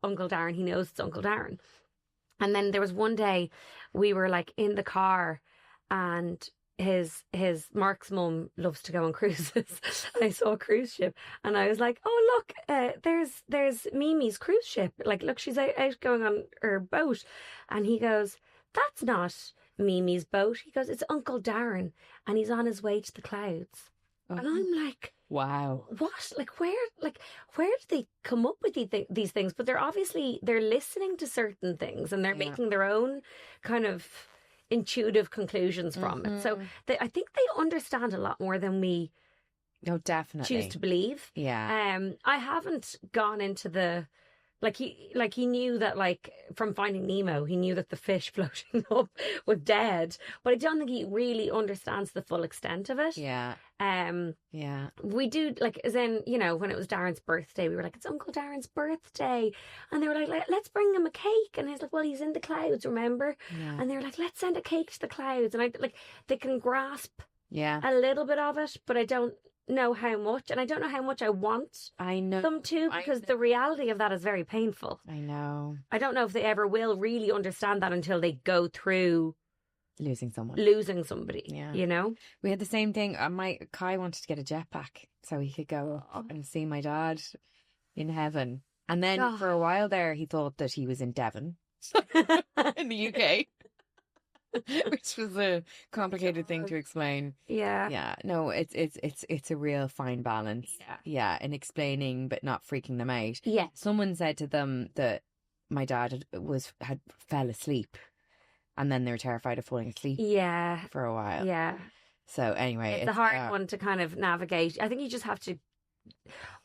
Uncle Darren. He knows it's Uncle Darren. And then there was one day we were like in the car, and his Mark's mum loves to go on cruises. And I saw a cruise ship, and I was like, oh look, there's Mimi's cruise ship, like, look, she's out going on her boat. And he goes, that's not Mimi's boat. He goes, it's Uncle Darren, and he's on his way to the clouds. And I'm like, wow, what? Like, where did they come up with these things? But they're listening to certain things, and they're making their own kind of intuitive conclusions from it. So I think they understand a lot more than we definitely choose to believe. Yeah. I haven't gone into the he knew that, like, from Finding Nemo, he knew that the fish floating up was dead, but I don't think he really understands the full extent of it. Yeah. We do, like, as in, you know, when it was Darren's birthday, we were like, it's Uncle Darren's birthday, and they were like, let's bring him a cake, and he's like, well, he's in the clouds, remember? And they were like, let's send a cake to the clouds, and I, like, they can grasp a little bit of it, but I don't know how much, and I don't know how much I want I know them to, because the reality of that is very painful. I know. I don't know if they ever will really understand that until they go through Losing somebody. Yeah. You know? We had the same thing. Kai wanted to get a jetpack so he could go and see my dad in heaven. And then for a while there, he thought that he was in Devon in the UK. Which was a complicated thing to explain. Yeah. No, it's a real fine balance. In explaining but not freaking them out. Yeah. Someone said to them that my dad had fell asleep, and then they were terrified of falling asleep. Yeah. For a while. Yeah. So anyway, it's a hard one to kind of navigate. I think you just have to.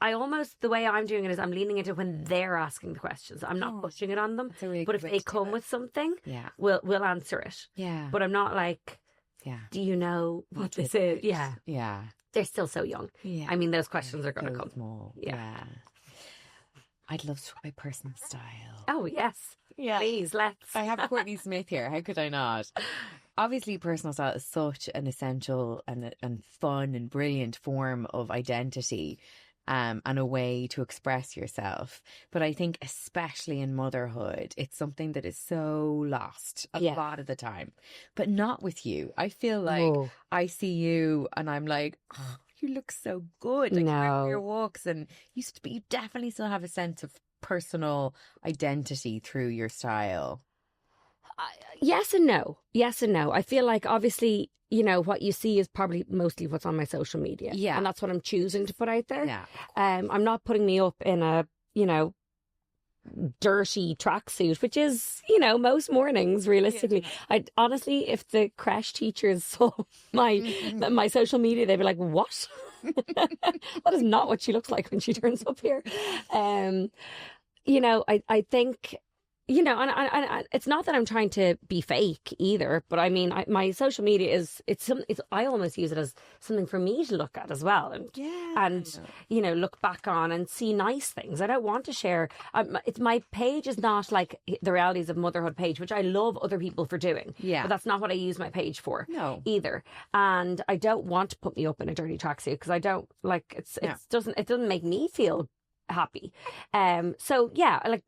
The way I'm doing it is I'm leaning into when they're asking the questions. I'm not pushing it on them. Really, but if they come with something, yeah, we'll answer it. Yeah. But I'm not like, do you know what this is? Yeah. Yeah. They're still so young. Yeah. I mean, those questions are going to so come. Small. Yeah. I'd love to talk about personal style. Oh, yes. Yeah. Please, let's. I have Courtney Smith here. How could I not? Obviously, personal style is such an essential and fun and brilliant form of identity, and a way to express yourself. But I think especially in motherhood, it's something that is so lost a lot of the time. But not with you. I feel like I see you and I'm like, oh, you look so good. Like, you go for your walks, and you definitely still have a sense of personal identity through your style. Yes and no. I feel like, obviously, you know, what you see is probably mostly what's on my social media. Yeah. And that's what I'm choosing to put out there. Yeah. I'm not putting me up in a, you know, dirty tracksuit, which is, you know, most mornings, realistically. I honestly, if the crash teachers saw my social media, they'd be like, what? That is not what she looks like when she turns up here. You know, I think, you know, and it's not that I'm trying to be fake either, but I mean, my social media I almost use it as something for me to look at as well, and you know, look back on and see nice things. I don't want to share. My page is not like the realities of motherhood page, which I love other people for doing. Yeah, but that's not what I use my page for. No, either. And I don't want to put me up in a dirty tracksuit because I don't like it doesn't make me feel happy. So yeah,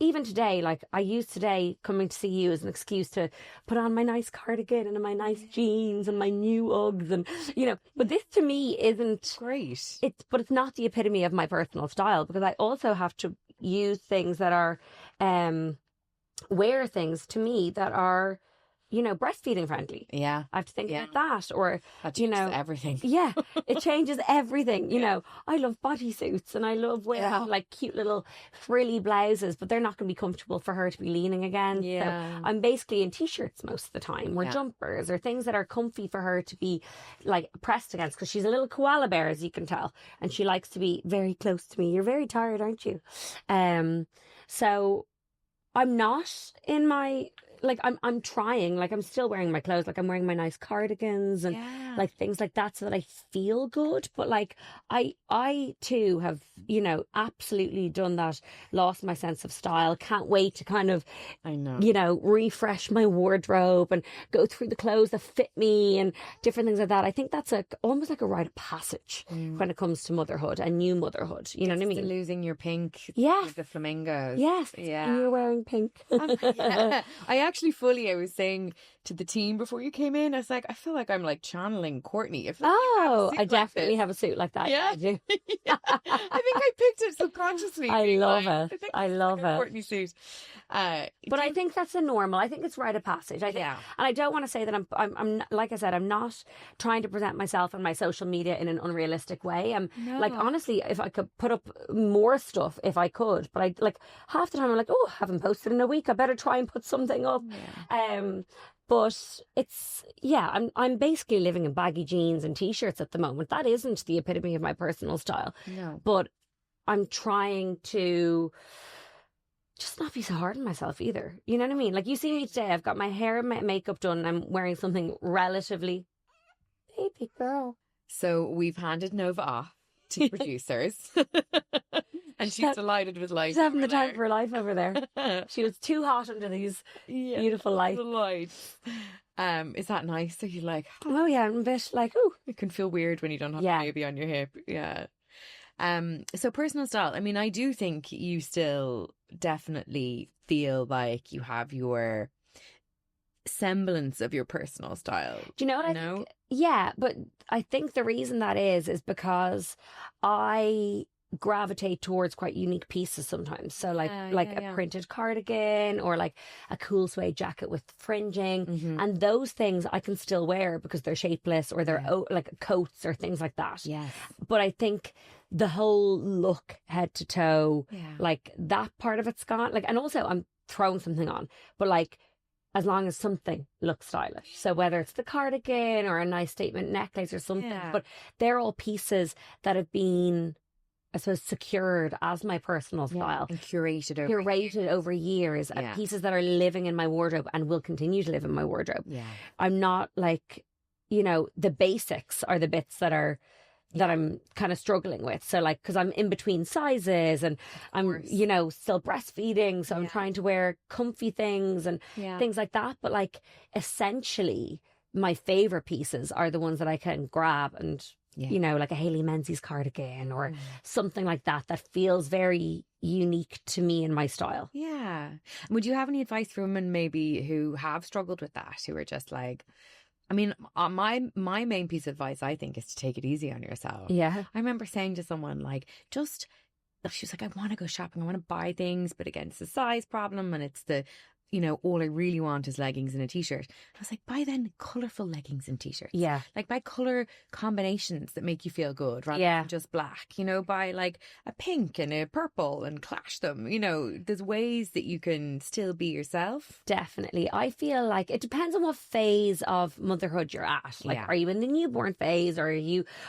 even today, like I used today coming to see you as an excuse to put on my nice cardigan and my nice jeans and my new Uggs, and you know, but this to me isn't great. But it's not the epitome of my personal style, because I also have to use things that are wear things to me that are, you know, breastfeeding friendly. Yeah. I have to think about that. Or, you know, everything. Yeah. It changes everything. You know, I love bodysuits and I love wearing like cute little frilly blouses, but they're not going to be comfortable for her to be leaning against. Yeah. So I'm basically in t-shirts most of the time, or jumpers, or things that are comfy for her to be like pressed against, because she's a little koala bear, as you can tell, and she likes to be very close to me. You're very tired, aren't you? So I'm not in my, like, I'm trying, like, I'm still wearing my clothes, like I'm wearing my nice cardigans and like things like that, so that I feel good. But like I too have, you know, absolutely done that, lost my sense of style. Can't wait to kind of, you know, refresh my wardrobe and go through the clothes that fit me and different things like that. I think that's almost like a rite of passage when it comes to motherhood and new motherhood. You know what I mean? Losing your pink with the flamingos. Yes. Yeah. And you're wearing pink. I was saying to the team before you came in, I was like, I feel like I'm like channeling Courtney. I definitely have a suit like that. Yeah. I do. I think I picked it subconsciously. I love it. I love it. Courtney suit. But I think that's a normal. I think it's rite of passage. And I don't want to say that I'm like I said, I'm not trying to present myself on my social media in an unrealistic way. Like, honestly, if I could put up more stuff, if I could, but I like half the time I'm like, oh, I haven't posted in a week, I better try and put something up. But it's, I'm basically living in baggy jeans and t-shirts at the moment. That isn't the epitome of my personal style. No. But I'm trying to just not be so hard on myself either. You know what I mean? Like, you see me today, I've got my hair and my makeup done, and I'm wearing something relatively baby girl. So we've handed Nova off to producers. And she's delighted with life. She's having the time of her life over there. She was too hot under these beautiful lights. Is that nice? Are you like, Oh yeah, I'm a bit like, oh, it can feel weird when you don't have Yeah. a baby on your hip. Yeah. So personal style. I mean, I do think you still definitely feel like you have your semblance of your personal style. do you know what I think? Yeah, but I think the reason that is because I gravitate towards quite unique pieces sometimes. So like Yeah. a printed cardigan or like a cool suede jacket with fringing, and those things I can still wear because they're shapeless or they're like coats or things like that. Yes. But I think the whole look, head to toe, Yeah. like that part of it's gone. Like, and also I'm throwing something on, but like, as long as something looks stylish. So whether it's the cardigan or a nice statement necklace or something, but they're all pieces that have been, I suppose, secured as my personal style. And curated over years. Pieces that are living in my wardrobe and will continue to live in my wardrobe. Yeah. I'm not like, the basics are the bits that I'm kind of struggling with. So like, because I'm in between sizes and I'm, still breastfeeding. So I'm trying to wear comfy things and things like that. But like, essentially, my favorite pieces are the ones that I can grab and, like a Hayley Menzies cardigan or something like that feels very unique to me and my style. Yeah. Would you have any advice for women maybe who have struggled with that, who are just like, I mean, my main piece of advice, I think, is to take it easy on yourself. Yeah. I remember saying to someone, like, she was like, I want to go shopping, I want to buy things, but again, it's the size problem and it's the, all I really want is leggings and a t-shirt. I was like, buy then colourful leggings and t-shirts. Yeah. Like, buy colour combinations that make you feel good rather than just black. Buy like a pink and a purple and clash them. There's ways that you can still be yourself. Definitely. I feel like it depends on what phase of motherhood you're at. Like, are you in the newborn phase or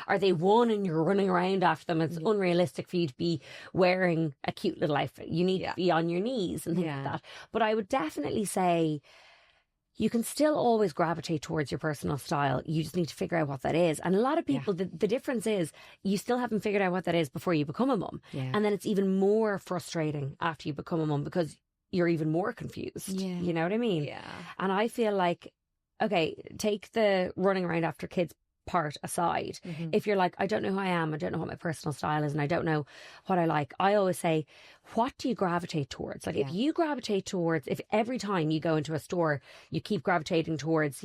are they one and you're running around after them? It's unrealistic for you to be wearing a cute little outfit. You need to be on your knees and things like that. But I would definitely say you can still always gravitate towards your personal style. You just need to figure out what that is. And a lot of people, the difference is you still haven't figured out what that is before you become a mum. Yeah. And then it's even more frustrating after you become a mum because you're even more confused. Yeah. You know what I mean? Yeah. And I feel like, okay, take the running around after kids part aside. If you're like, I don't know who I am, I don't know what my personal style is, and I don't know what I like, I always say, what do you gravitate towards? Like, if you gravitate towards, if every time you go into a store you keep gravitating towards,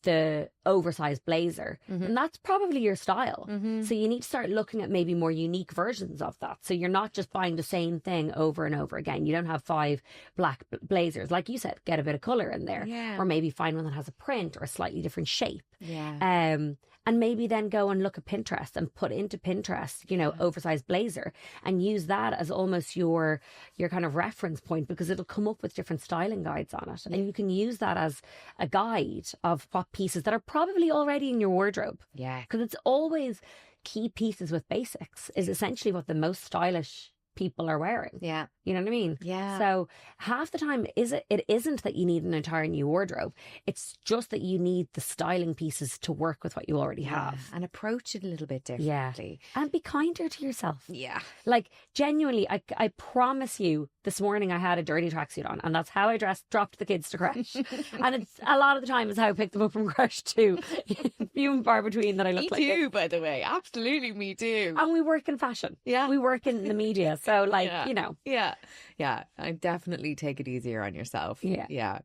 the oversized blazer, then that's probably your style. So you need to start looking at maybe more unique versions of that. So you're not just buying the same thing over and over again. You don't have 5 black blazers. Like you said, get a bit of colour in there. Or maybe find one that has a print or a slightly different shape. And maybe then go and look at Pinterest and put into Pinterest, oversized blazer, and use that as almost your kind of reference point, because it'll come up with different styling guides on it. And you can use that as a guide of what pieces that are probably already in your wardrobe. Yeah. Because it's always key pieces with basics is essentially what the most stylish people are wearing. Yeah. You know what I mean? Yeah. So half the time it isn't that you need an entire new wardrobe. It's just that you need the styling pieces to work with what you already have. And approach it a little bit differently. Yeah. And be kinder to yourself. Yeah. Like, genuinely, I promise you, this morning I had a dirty tracksuit on, and that's how I dropped the kids to creche. And it's a lot of the time is how I picked them up from creche too. Few and far between that I look like me too, by the way. Absolutely, me too. And we work in fashion. Yeah. We work in the media. So like, Yeah. Yeah. I definitely take it easier on yourself. Yeah. Yeah.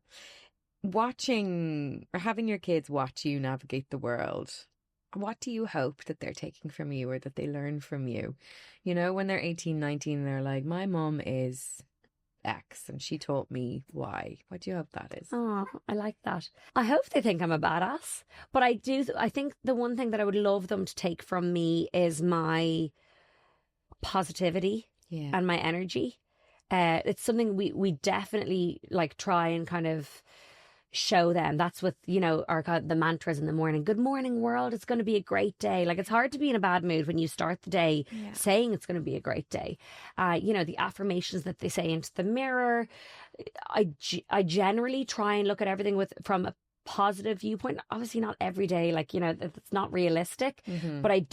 Watching or having your kids watch you navigate the world, what do you hope that they're taking from you or that they learn from you? When they're 18, 19, they're like, my mum is X and she taught me Y. What do you hope that is? Oh, I like that. I hope they think I'm a badass. But I think the one thing that I would love them to take from me is my positivity and my energy. It's something we definitely like try and kind of show them. That's with the mantras in the morning. Good morning, world. It's going to be a great day. Like, it's hard to be in a bad mood when you start the day saying it's going to be a great day. The affirmations that they say into the mirror. I generally try and look at everything from a positive viewpoint. Obviously not every day, it's not realistic, but I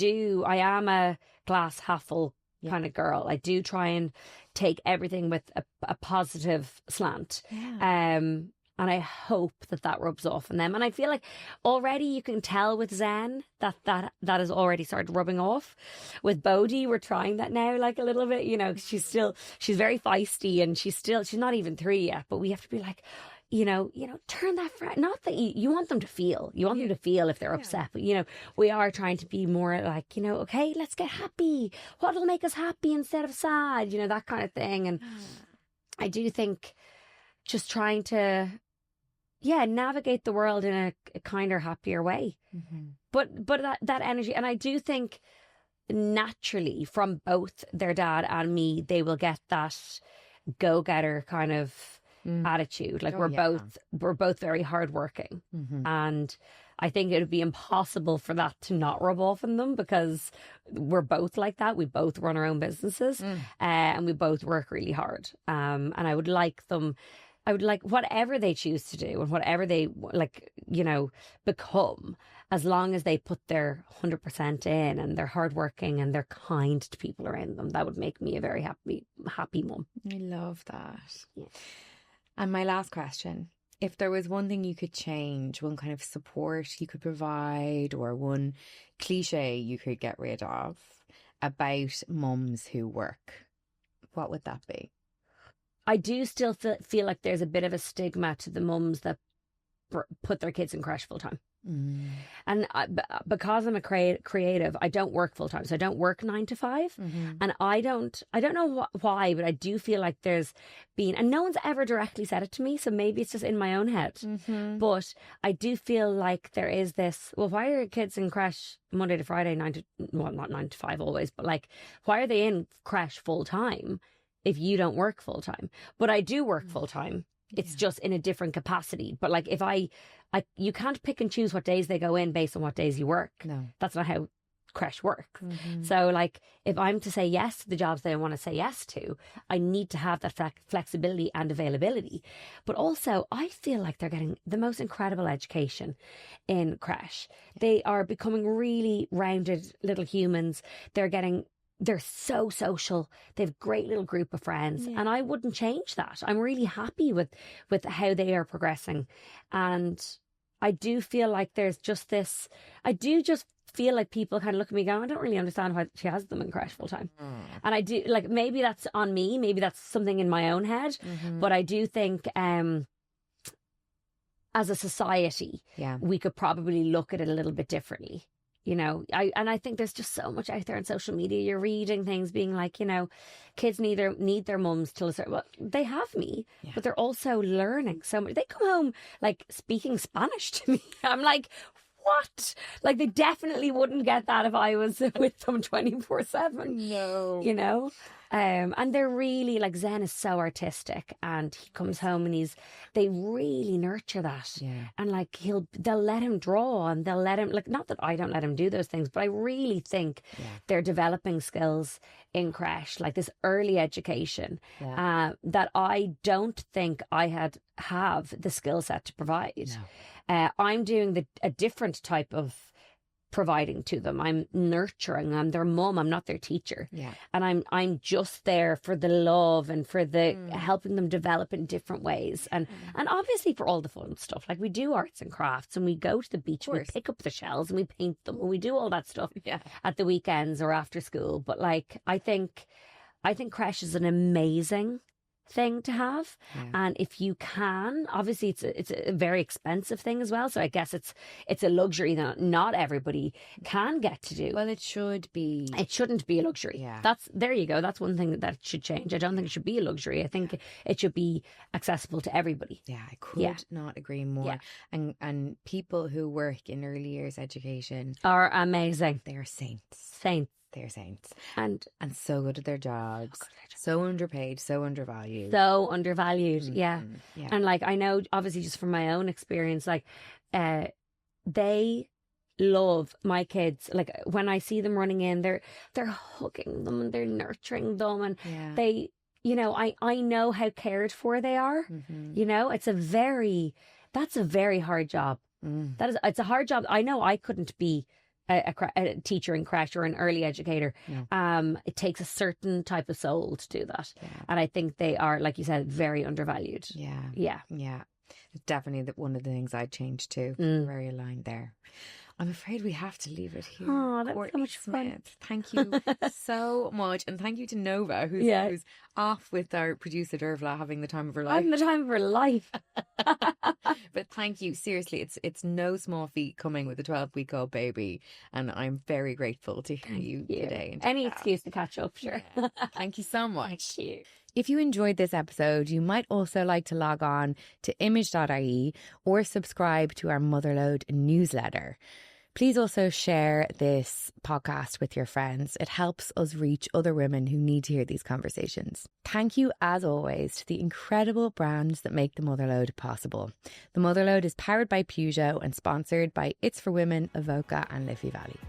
am a glass half full kind of girl. I do try and take everything with a positive slant. And And I hope that rubs off on them. And I feel like already you can tell with Zen that has already started rubbing off. With Bodhi, we're trying that now, like a little bit, you know, she's very feisty, and she's not even 3 yet, but we have to be like, you know, turn that not that you want them to feel. You want them to feel if they're upset. But, you know, we are trying to be more like, you know, okay, let's get happy. What'll make us happy instead of sad? You know, that kind of thing. And I do think just trying to, navigate the world in a kinder, happier way. But that energy, and I do think naturally from both their dad and me, they will get that go-getter kind of attitude. Like we're both very hardworking, and I think it would be impossible for that to not rub off on them, because we're both like that. We both run our own businesses, and we both work really hard. And I would like whatever they choose to do and whatever they like, you know, become, as long as they put their 100% in and they're hardworking and they're kind to people around them. That would make me a very happy mum. I love that. Yeah. And my last question, if there was one thing you could change, one kind of support you could provide, or one cliche you could get rid of about mums who work, what would that be? I do still feel like there's a bit of a stigma to the mums that put their kids in creche full time. And because I'm a creative, I don't work full time, so I don't work 9 to 5. And I don't know why, but I do feel like there's been, and no one's ever directly said it to me, so maybe it's just in my own head. But I do feel like there is this, well, why are your kids in creche Monday to Friday, not 9 to 5 always, but like, why are they in creche full time if you don't work full time? But I do work full time. It's just in a different capacity. But like, if you can't pick and choose what days they go in based on what days you work. No, that's not how creche works. So like, if I'm to say yes to the jobs that I want to say yes to, I need to have that flexibility and availability. But also, I feel like they're getting the most incredible education in creche. They are becoming really rounded little humans. They're so social. They have a great little group of friends, and I wouldn't change that. I'm really happy with how they are progressing. And I do feel like there's just this, I do just feel like people kind of look at me going, I don't really understand why she has them in creche full time. And I do, like, maybe that's on me, maybe that's something in my own head, but I do think as a society, we could probably look at it a little bit differently. You know, I think there's just so much out there on social media. You're reading things being like, you know, kids need their mums till a certain, well, they have me, but they're also learning so much. They come home like speaking Spanish to me. I'm like, what? Like, they definitely wouldn't get that if I was with them 24/7. No, you know. And they're really, like, Zen is so artistic, and he comes home and they really nurture that. And like, they'll let him draw, and they'll let him, like, not that I don't let him do those things, but I really think they're developing skills in creche, like this early education, that I don't think I have the skill set to provide. I'm doing a different type of providing to them. I'm nurturing. I'm their mum. I'm not their teacher. And I'm just there for the love and for the helping them develop in different ways. And obviously for all the fun stuff. Like, we do arts and crafts, and we go to the beach and we pick up the shells and we paint them, and we do all that stuff at the weekends or after school. But like, I think creche is an amazing thing to have, and if you can, obviously it's a very expensive thing as well, so I guess it's a luxury that not everybody can get to do. Well, it shouldn't be a luxury. There you go. That's one thing that should change. I don't think it should be a luxury. I think it should be accessible to everybody. I could not agree more. And people who work in early years education are amazing. They're saints. They're saints. And so good at their jobs. So underpaid, so undervalued. And like, I know, obviously, just from my own experience, like, they love my kids. Like, when I see them running in, they're hugging them and they're nurturing them, and they, you know, I know how cared for they are. You know, that's a very hard job. It's a hard job. I know I couldn't be a teacher in creche or an early educator. It takes a certain type of soul to do that, and I think they are, like you said, very undervalued. It's definitely one of the things I'd change too. Very aligned there. I'm afraid we have to leave it here. Oh, that was so Courtney much fun. Smith, thank you so much. And thank you to Nova, who's off with our producer Dervla having the time of her life. Having the time of her life. But thank you. Seriously, it's no small feat coming with a 12-week-old baby. And I'm very grateful to hear you today. Any excuse to catch up, sure. Yeah. Thank you so much. Thank you. If you enjoyed this episode, you might also like to log on to image.ie or subscribe to our Motherload newsletter. Please also share this podcast with your friends. It helps us reach other women who need to hear these conversations. Thank you, as always, to the incredible brands that make the Motherload possible. The Motherload is powered by Peugeot and sponsored by It's for Women, Avoca and Liffey Valley.